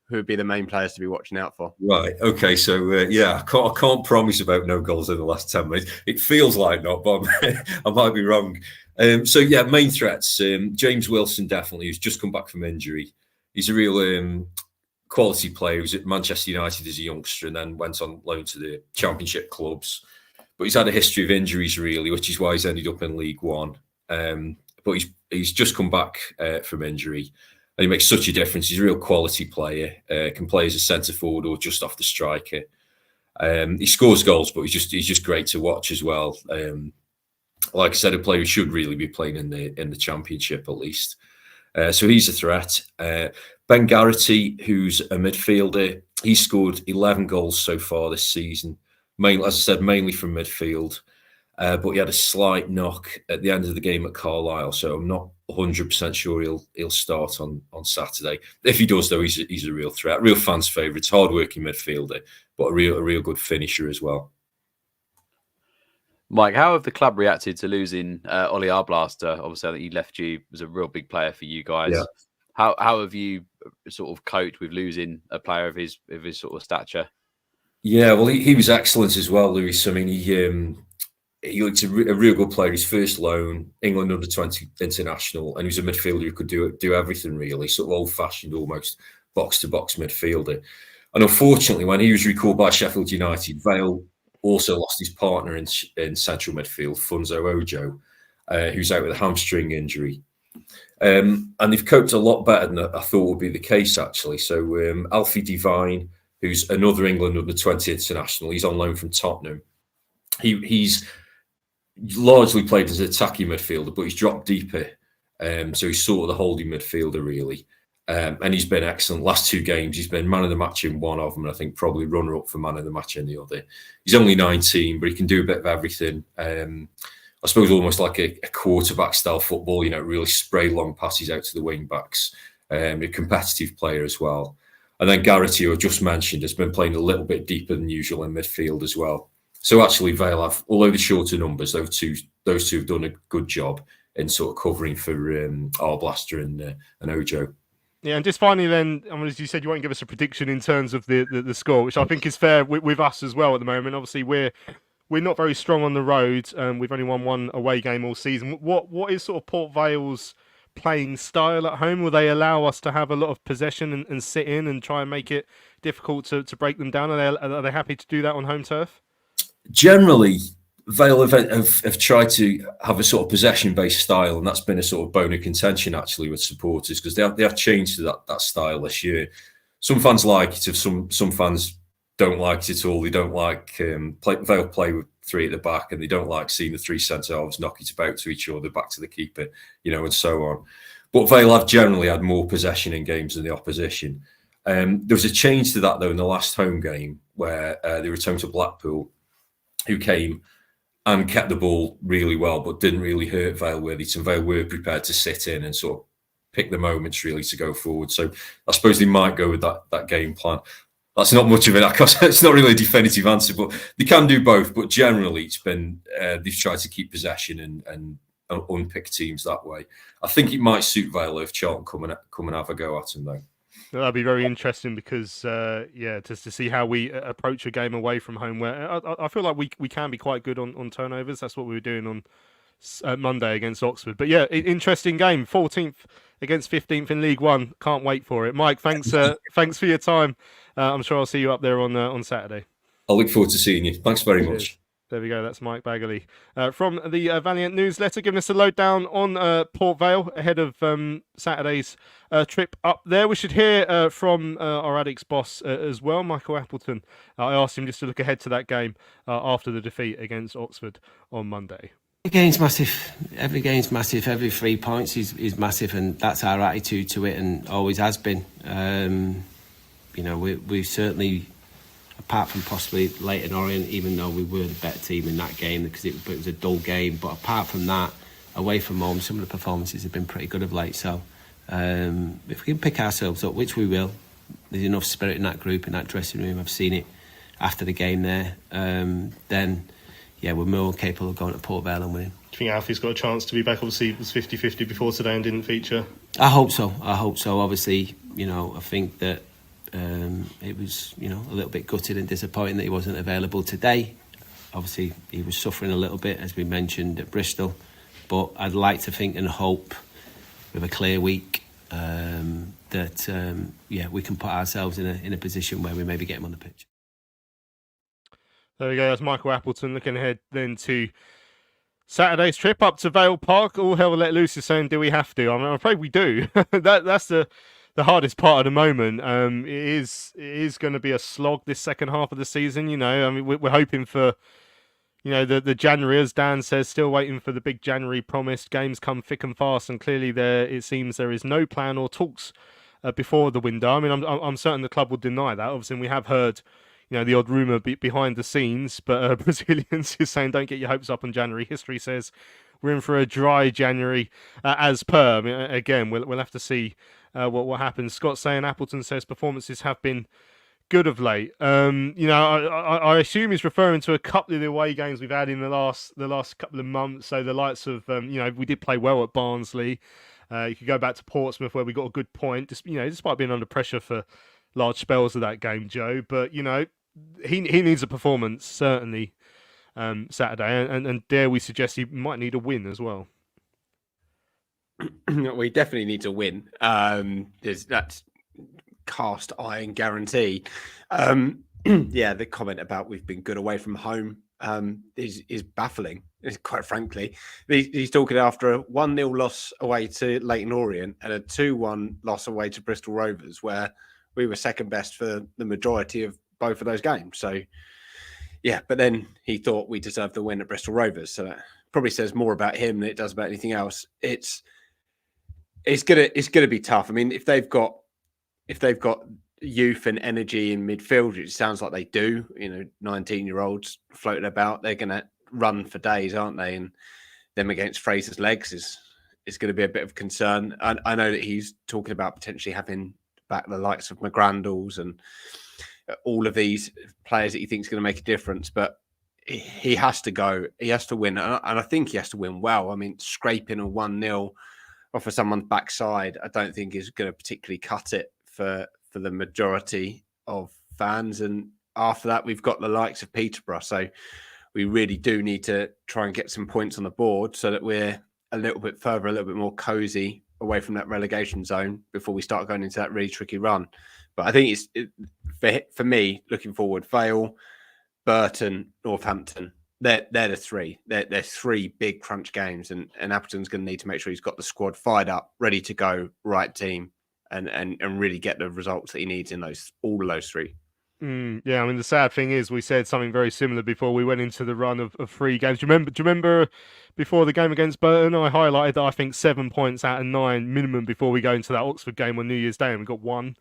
who would be the main players to be watching out for? Right. Okay. So I can't promise about no goals in the last 10 minutes. It feels like not, but I might be wrong. Main threats. James Wilson definitely, who's just come back from injury. He's a real quality player. He was at Manchester United as a youngster and then went on loan to the Championship clubs. But he's had a history of injuries, really, which is why he's ended up in League One. But he's just come back from injury. And he makes such a difference. He's a real quality player. Can play as a centre forward or just off the striker. He scores goals, but he's just great to watch as well. Like I said, a player who should really be playing in the Championship at least. So he's a threat. Ben Garrity, who's a midfielder, he scored 11 goals so far this season, Mainly, as I said, mainly from midfield. But he had a slight knock at the end of the game at Carlisle, so I'm not 100% sure he'll start on Saturday. If he does, though, he's a real threat, real fans' favourite, hard-working midfielder, but a real good finisher as well. Mike, how have the club reacted to losing Ollie Arblaster? Obviously, I think he left you, was a real big player for you guys. Yeah. How have you sort of coped with losing a player of his sort of stature? Yeah, well, he was excellent as well, Lewis. I mean, he looked a real good player. His first loan, England under-20 international, and he was a midfielder who could do everything really, sort of old-fashioned, almost box-to-box midfielder. And unfortunately, when he was recalled by Sheffield United, Vale also lost his partner in central midfield, Funzo Ojo, who's out with a hamstring injury. And they've coped a lot better than I thought would be the case, actually. So Alfie Devine, who's another England under-20 international, he's on loan from Tottenham. He's largely played as an attacking midfielder, but he's dropped deeper. So he's sort of the holding midfielder, really. And he's been excellent. Last 2 games, he's been man of the match in one of them, and I think probably runner-up for man of the match in the other. He's only 19, but he can do a bit of everything. I suppose almost like a quarterback-style football, really spray long passes out to the wing-backs. A competitive player as well. And then Garrity, who I just mentioned, has been playing a little bit deeper than usual in midfield as well. So actually, Vale have, although the shorter numbers, those two have done a good job in sort of covering for Arblaster and Ojo. Yeah, and just finally then, as you said, you won't give us a prediction in terms of the score, which I think is fair with us as well at the moment. Obviously, we're not very strong on the road. We've only won 1 away game all season. What is sort of Port Vale's playing style at home? Will they allow us to have a lot of possession and sit in and try and make it difficult to break them down? Are they happy to do that on home turf? Generally, Vale have tried to have a sort of possession-based style, and that's been a sort of bone of contention actually with supporters, because they have changed to that style this year. Some fans like it, some fans don't like it at all. They don't like Vale play with 3 at the back, and they don't like seeing the 3 centre halves knock it about to each other, back to the keeper, and so on. But Vale have generally had more possession in games than the opposition. There was a change to that though in the last home game where they returned to Blackpool, who came and kept the ball really well, but didn't really hurt Vale with it. And Vale were prepared to sit in and sort of pick the moments really to go forward. So I suppose they might go with that game plan. That's not much of it. It's not really a definitive answer, but they can do both. But generally, it's been they've tried to keep possession and unpick teams that way. I think it might suit Vale if Charlton come and have a go at them though. That'd be very interesting because, just to see how we approach a game away from home, where I feel like we can be quite good on turnovers. That's what we were doing on Monday against Oxford. But yeah, interesting game. 14th against 15th in League One. Can't wait for it. Mike, thanks for your time. I'm sure I'll see you up there on Saturday. I look forward to seeing you. Thanks very much. There we go. That's Mike Bagley from the Valiant newsletter, giving us a lowdown on Port Vale ahead of Saturday's trip up there. We should hear from our Addicts boss as well, Michael Appleton. I asked him just to look ahead to that game after the defeat against Oxford on Monday. Every game's massive. Every game's massive. Every 3 points is massive, and that's our attitude to it, and always has been. We've certainly, apart from possibly Leyton Orient, even though we were the better team in that game because it was a dull game, but apart from that, away from home, some of the performances have been pretty good of late. So if we can pick ourselves up, which we will, there's enough spirit in that group, in that dressing room. I've seen it after the game there. Then, yeah, we're more capable of going to Port Vale and winning. Do you think Alfie's got a chance to be back? Obviously, it was 50-50 before today and didn't feature. I hope so. Obviously, I think that it was, a little bit gutted and disappointing that he wasn't available today. Obviously, he was suffering a little bit, as we mentioned, at Bristol. But I'd like to think and hope, with a clear week, that we can put ourselves in a position where we maybe get him on the pitch. There we go. That's Michael Appleton looking ahead then to Saturday's trip up to Vale Park. All hell let loose is saying, do we have to? I'm afraid we do. That's the hardest part at the moment. It is going to be a slog this second half of the season. We're hoping for, the January, as Dan says, still waiting for the big January promised. Games come thick and fast, and clearly it seems there is no plan or talks before the window. I mean, I'm certain the club will deny that. Obviously, we have heard, the odd rumour behind the scenes. But Brazilians is saying, don't get your hopes up on January. History says we're in for a dry January as per. I mean, again, we'll have to see what happens. Scott saying, Appleton says performances have been good of late. I assume he's referring to a couple of the away games we've had in the last couple of months. So the likes of, we did play well at Barnsley. You could go back to Portsmouth where we got a good point, despite being under pressure for large spells of that game, Joe. But, he needs a performance, certainly, Saturday. And dare we suggest he might need a win as well. We definitely need to win. That's cast iron guarantee. The comment about we've been good away from home is baffling, quite frankly. He's talking after a 1-0 loss away to Leyton Orient and a 2-1 loss away to Bristol Rovers, where we were second best for the majority of both of those games. So but then he thought we deserved the win at Bristol Rovers, so that probably says more about him than it does about anything else. It's gonna be tough. I mean, if they've got youth and energy in midfield, which sounds like they do, 19-year-olds floating about, they're going to run for days, aren't they? And them against Fraser's legs is going to be a bit of concern. I know that he's talking about potentially having back the likes of McGrandles and all of these players that he thinks are going to make a difference, but he has to go. He has to win, and I think he has to win well. I mean, scraping a 1-0 off of someone's backside, I don't think is going to particularly cut it for the majority of fans. And after that, we've got the likes of Peterborough. So we really do need to try and get some points on the board so that we're a little bit further, a little bit more cosy away from that relegation zone before we start going into that really tricky run. But I think for me, looking forward, Vale, Burton, Northampton, they're the three. They're three big crunch games, and Appleton's going to need to make sure he's got the squad fired up, ready to go, right team, and really get the results that he needs in all of those three. I mean, the sad thing is we said something very similar before we went into the run of 3 games. Do you remember before the game against Burton, I highlighted that I think 7 points out of 9 minimum before we go into that Oxford game on New Year's Day, and we got 1.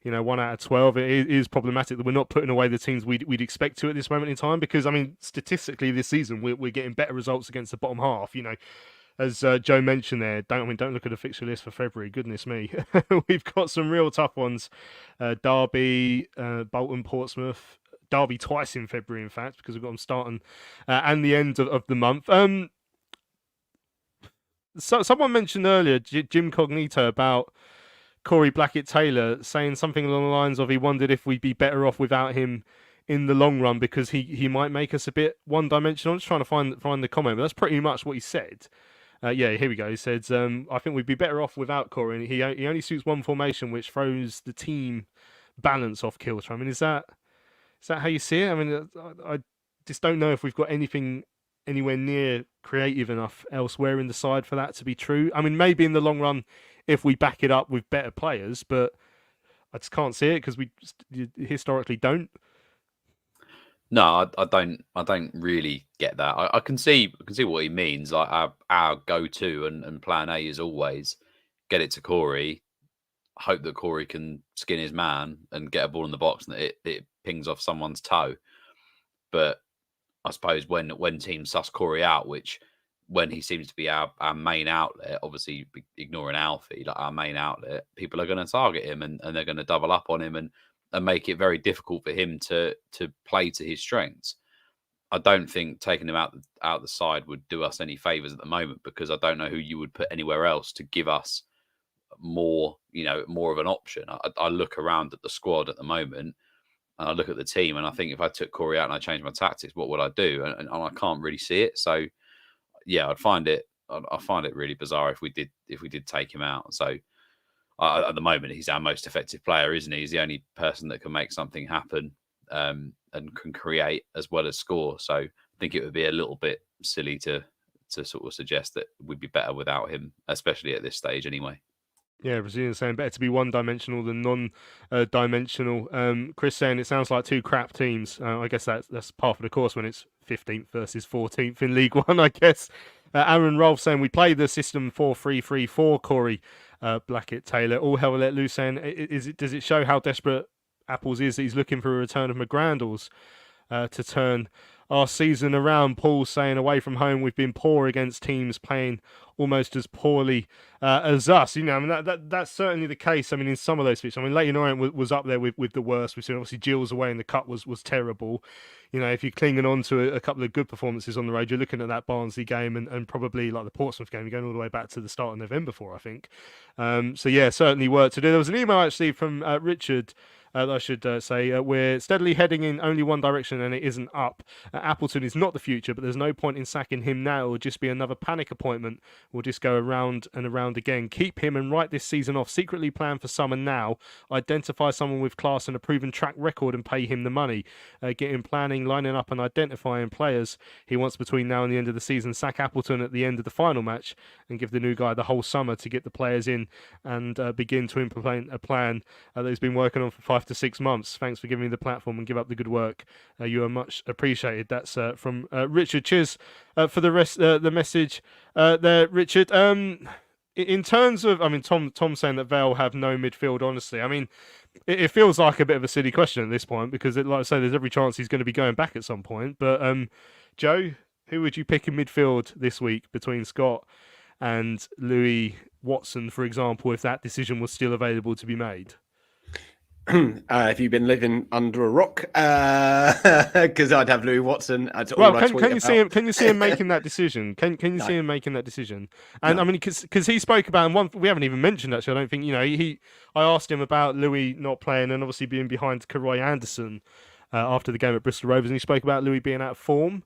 1 out of 12. It is problematic that we're not putting away the teams we'd expect to at this moment in time, because, I mean, statistically this season we're getting better results against the bottom half. As Joe mentioned there, don't look at the fixture list for February. Goodness me, we've got some real tough ones. Derby, Bolton, Portsmouth, Derby twice in February, in fact, because we've got them starting and the end of the month. So someone mentioned earlier, Jim Cognito, about Corey Blackett-Taylor saying something along the lines of he wondered if we'd be better off without him in the long run because he might make us a bit one-dimensional. I'm just trying to find the comment, but that's pretty much what he said. Here we go. He said, I think we'd be better off without Corey. He only suits one formation, which throws the team balance off kilter. I mean, is that how you see it? I mean, I just don't know if we've got anything anywhere near creative enough elsewhere in the side for that to be true. I mean, maybe in the long run, if we back it up with better players, but I just can't see it because we historically don't. No, I don't really get that. I can see what he means. Like our go-to and plan A is always get it to Corey, hope that Corey can skin his man and get a ball in the box and that it pings off someone's toe. But I suppose when teams suss Corey out, which when he seems to be our main outlet, obviously ignoring Alfie, like our main outlet, people are going to target him and they're going to double up on him and make it very difficult for him to play to his strengths. I don't think taking him out the side would do us any favours at the moment, because I don't know who you would put anywhere else to give us more of an option. I look around at the squad at the moment and I look at the team and I think if I took Corey out and I changed my tactics, what would I do? And I can't really see it. So yeah, I find it really bizarre if we did take him out. So at the moment, he's our most effective player, isn't he? He's the only person that can make something happen and can create as well as score. So I think it would be a little bit silly to sort of suggest that we'd be better without him, especially at this stage anyway. Yeah, Brazilians saying better to be one-dimensional than non-dimensional. Chris saying it sounds like 2 crap teams. I guess that's part of the course when it's 15th versus 14th in League One, I guess. Aaron Rolfe saying we play the system 4-3-3 for Corey Blackett-Taylor. All hell let loose saying, does it show how desperate Apples is that he's looking for a return of McGrandles to turn our season around. Paul saying away from home we've been poor against teams playing almost as poorly as us. I mean that's certainly the case. I mean in some of those fixtures, I mean Leyton Orient was up there with the worst. We've seen obviously Gills away in the cup was terrible. If you're clinging on to a couple of good performances on the road, you're looking at that Barnsley game and probably like the Portsmouth game, you're going all the way back to the start of November I think. So yeah, certainly work to do. There was an email actually from Richard. I should say, we're steadily heading in only one direction and it isn't up. Appleton is not the future, but there's no point in sacking him now. It will just be another panic appointment. We'll just go around and around again. Keep him and write this season off. Secretly plan for summer now. Identify someone with class and a proven track record and pay him the money. Get him planning, lining up and identifying players he wants between now and the end of the season. Sack Appleton at the end of the final match and give the new guy the whole summer to get the players in and begin to implement a plan that he's been working on for 5 to 6 months. Thanks for giving me the platform and give up the good work. You are much appreciated. That's from Richard. Cheers for the rest. The message there, Richard. In terms of, I mean, Tom saying that Vale have no midfield. Honestly, I mean, it feels like a bit of a silly question at this point because, like I say, there's every chance he's going to be going back at some point. But Joe, who would you pick in midfield this week between Scott and Louis Watson, for example, if that decision was still available to be made? Have you been living under a rock? Because I'd have Louis Watson. Can you see him? Can you see him making that decision? Can you see him making that decision? And I mean, because he spoke about, and one we haven't even mentioned actually. I don't think I asked him about Louis not playing and obviously being behind Karoy Anderson after the game at Bristol Rovers, and he spoke about Louis being out of form.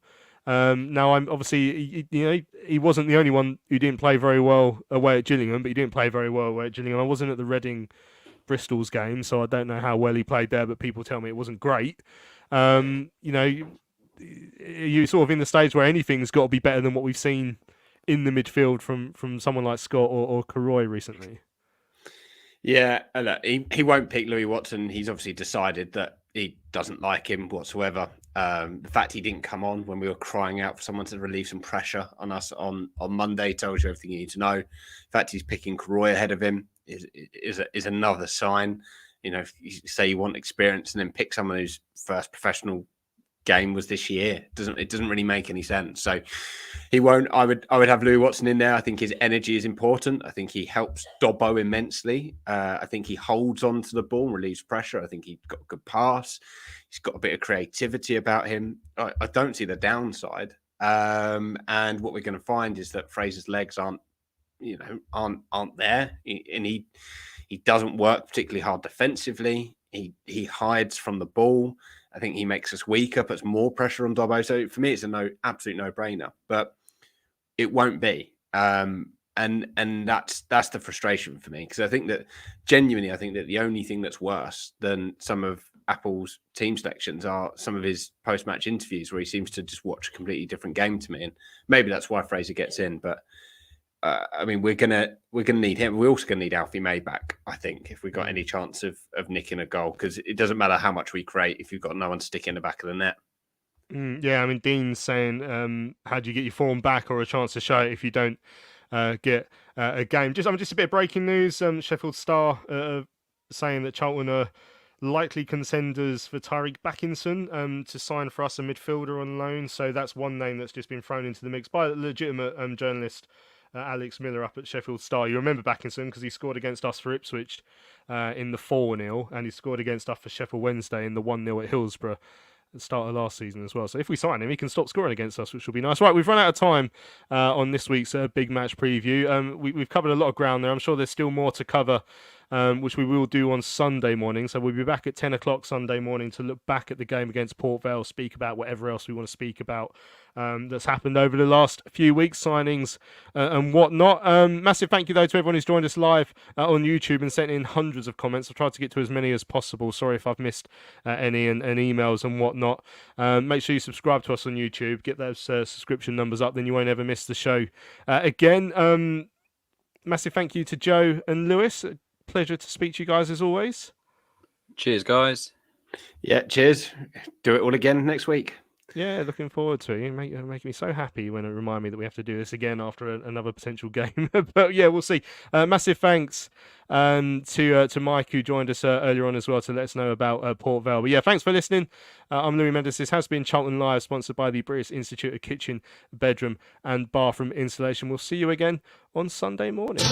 Now, I'm obviously, he wasn't the only one who didn't play very well away at Gillingham, but he didn't play very well away at Gillingham. I wasn't at the Reading Bristol's game, so I don't know how well he played there, but people tell me it wasn't great. You sort of in the stage where anything's got to be better than what we've seen in the midfield from someone like Scott or Karoy recently. Yeah, look, he won't pick Louis Watson. He's obviously decided that he doesn't like him whatsoever. The fact he didn't come on when we were crying out for someone to relieve some pressure on us on Monday tells you everything you need to know. The fact he's picking Karoy ahead of him is another sign. If you say you want experience and then pick someone whose first professional game was this year, it doesn't really make any sense. So he won't. I would have Louis Watson in there. I think his energy is important. I think he helps Dobbo immensely. I think he holds on to the ball and relieves pressure. I think he's got a good pass. He's got a bit of creativity about him. I don't see the downside. And what we're going to find is that Fraser's legs aren't there, and he doesn't work particularly hard defensively. He hides from the ball. I think he makes us weaker, puts more pressure on Dobbo. So for me, it's absolute no-brainer. But it won't be, and that's the frustration for me, because I think that the only thing that's worse than some of Apple's team selections are some of his post-match interviews where he seems to just watch a completely different game to me, and maybe that's why Fraser gets in, but. I mean, we're gonna need him. We're also gonna need Alfie May back, I think, if we've got any chance of nicking a goal, because it doesn't matter how much we create if you've got no one to stick in the back of the net. Yeah, I mean, Dean's saying, how do you get your form back or a chance to show it if you don't get a game? Just a bit of breaking news. Sheffield Star saying that Charlton are likely contenders for Tyreek Backinson to sign for us a midfielder on loan. So that's one name that's just been thrown into the mix by a legitimate journalist. Alex Miller up at Sheffield Star. You remember Backinson because he scored against us for Ipswich in the 4-0, and he scored against us for Sheffield Wednesday in the 1-0 at Hillsborough at the start of last season as well. So if we sign him, he can stop scoring against us, which will be nice. Right, we've run out of time on this week's big match preview. We've covered a lot of ground there. I'm sure there's still more to cover, which we will do on Sunday morning. So we'll be back at 10 o'clock Sunday morning to look back at the game against Port Vale, speak about whatever else we want to speak about that's happened over the last few weeks, signings and whatnot. Massive thank you, though, to everyone who's joined us live on YouTube and sent in hundreds of comments. I've tried to get to as many as possible. Sorry if I've missed any and emails and whatnot. Make sure you subscribe to us on YouTube. Get those subscription numbers up, then you won't ever miss the show again. Massive thank you to Joe and Lewis. Pleasure to speak to you guys as always. Cheers, guys. Yeah, cheers. Do it all again next week. Yeah, looking forward to it. You're making me so happy when it remind me that we have to do this again after another potential game. But yeah, we'll see. Massive thanks to Mike, who joined us earlier on as well to let us know about Port Vale. But yeah, thanks for listening. I'm Louis Mendes. This has been Charlton Live, sponsored by the British Institute of Kitchen, Bedroom and Bathroom Installation. We'll see you again on Sunday morning.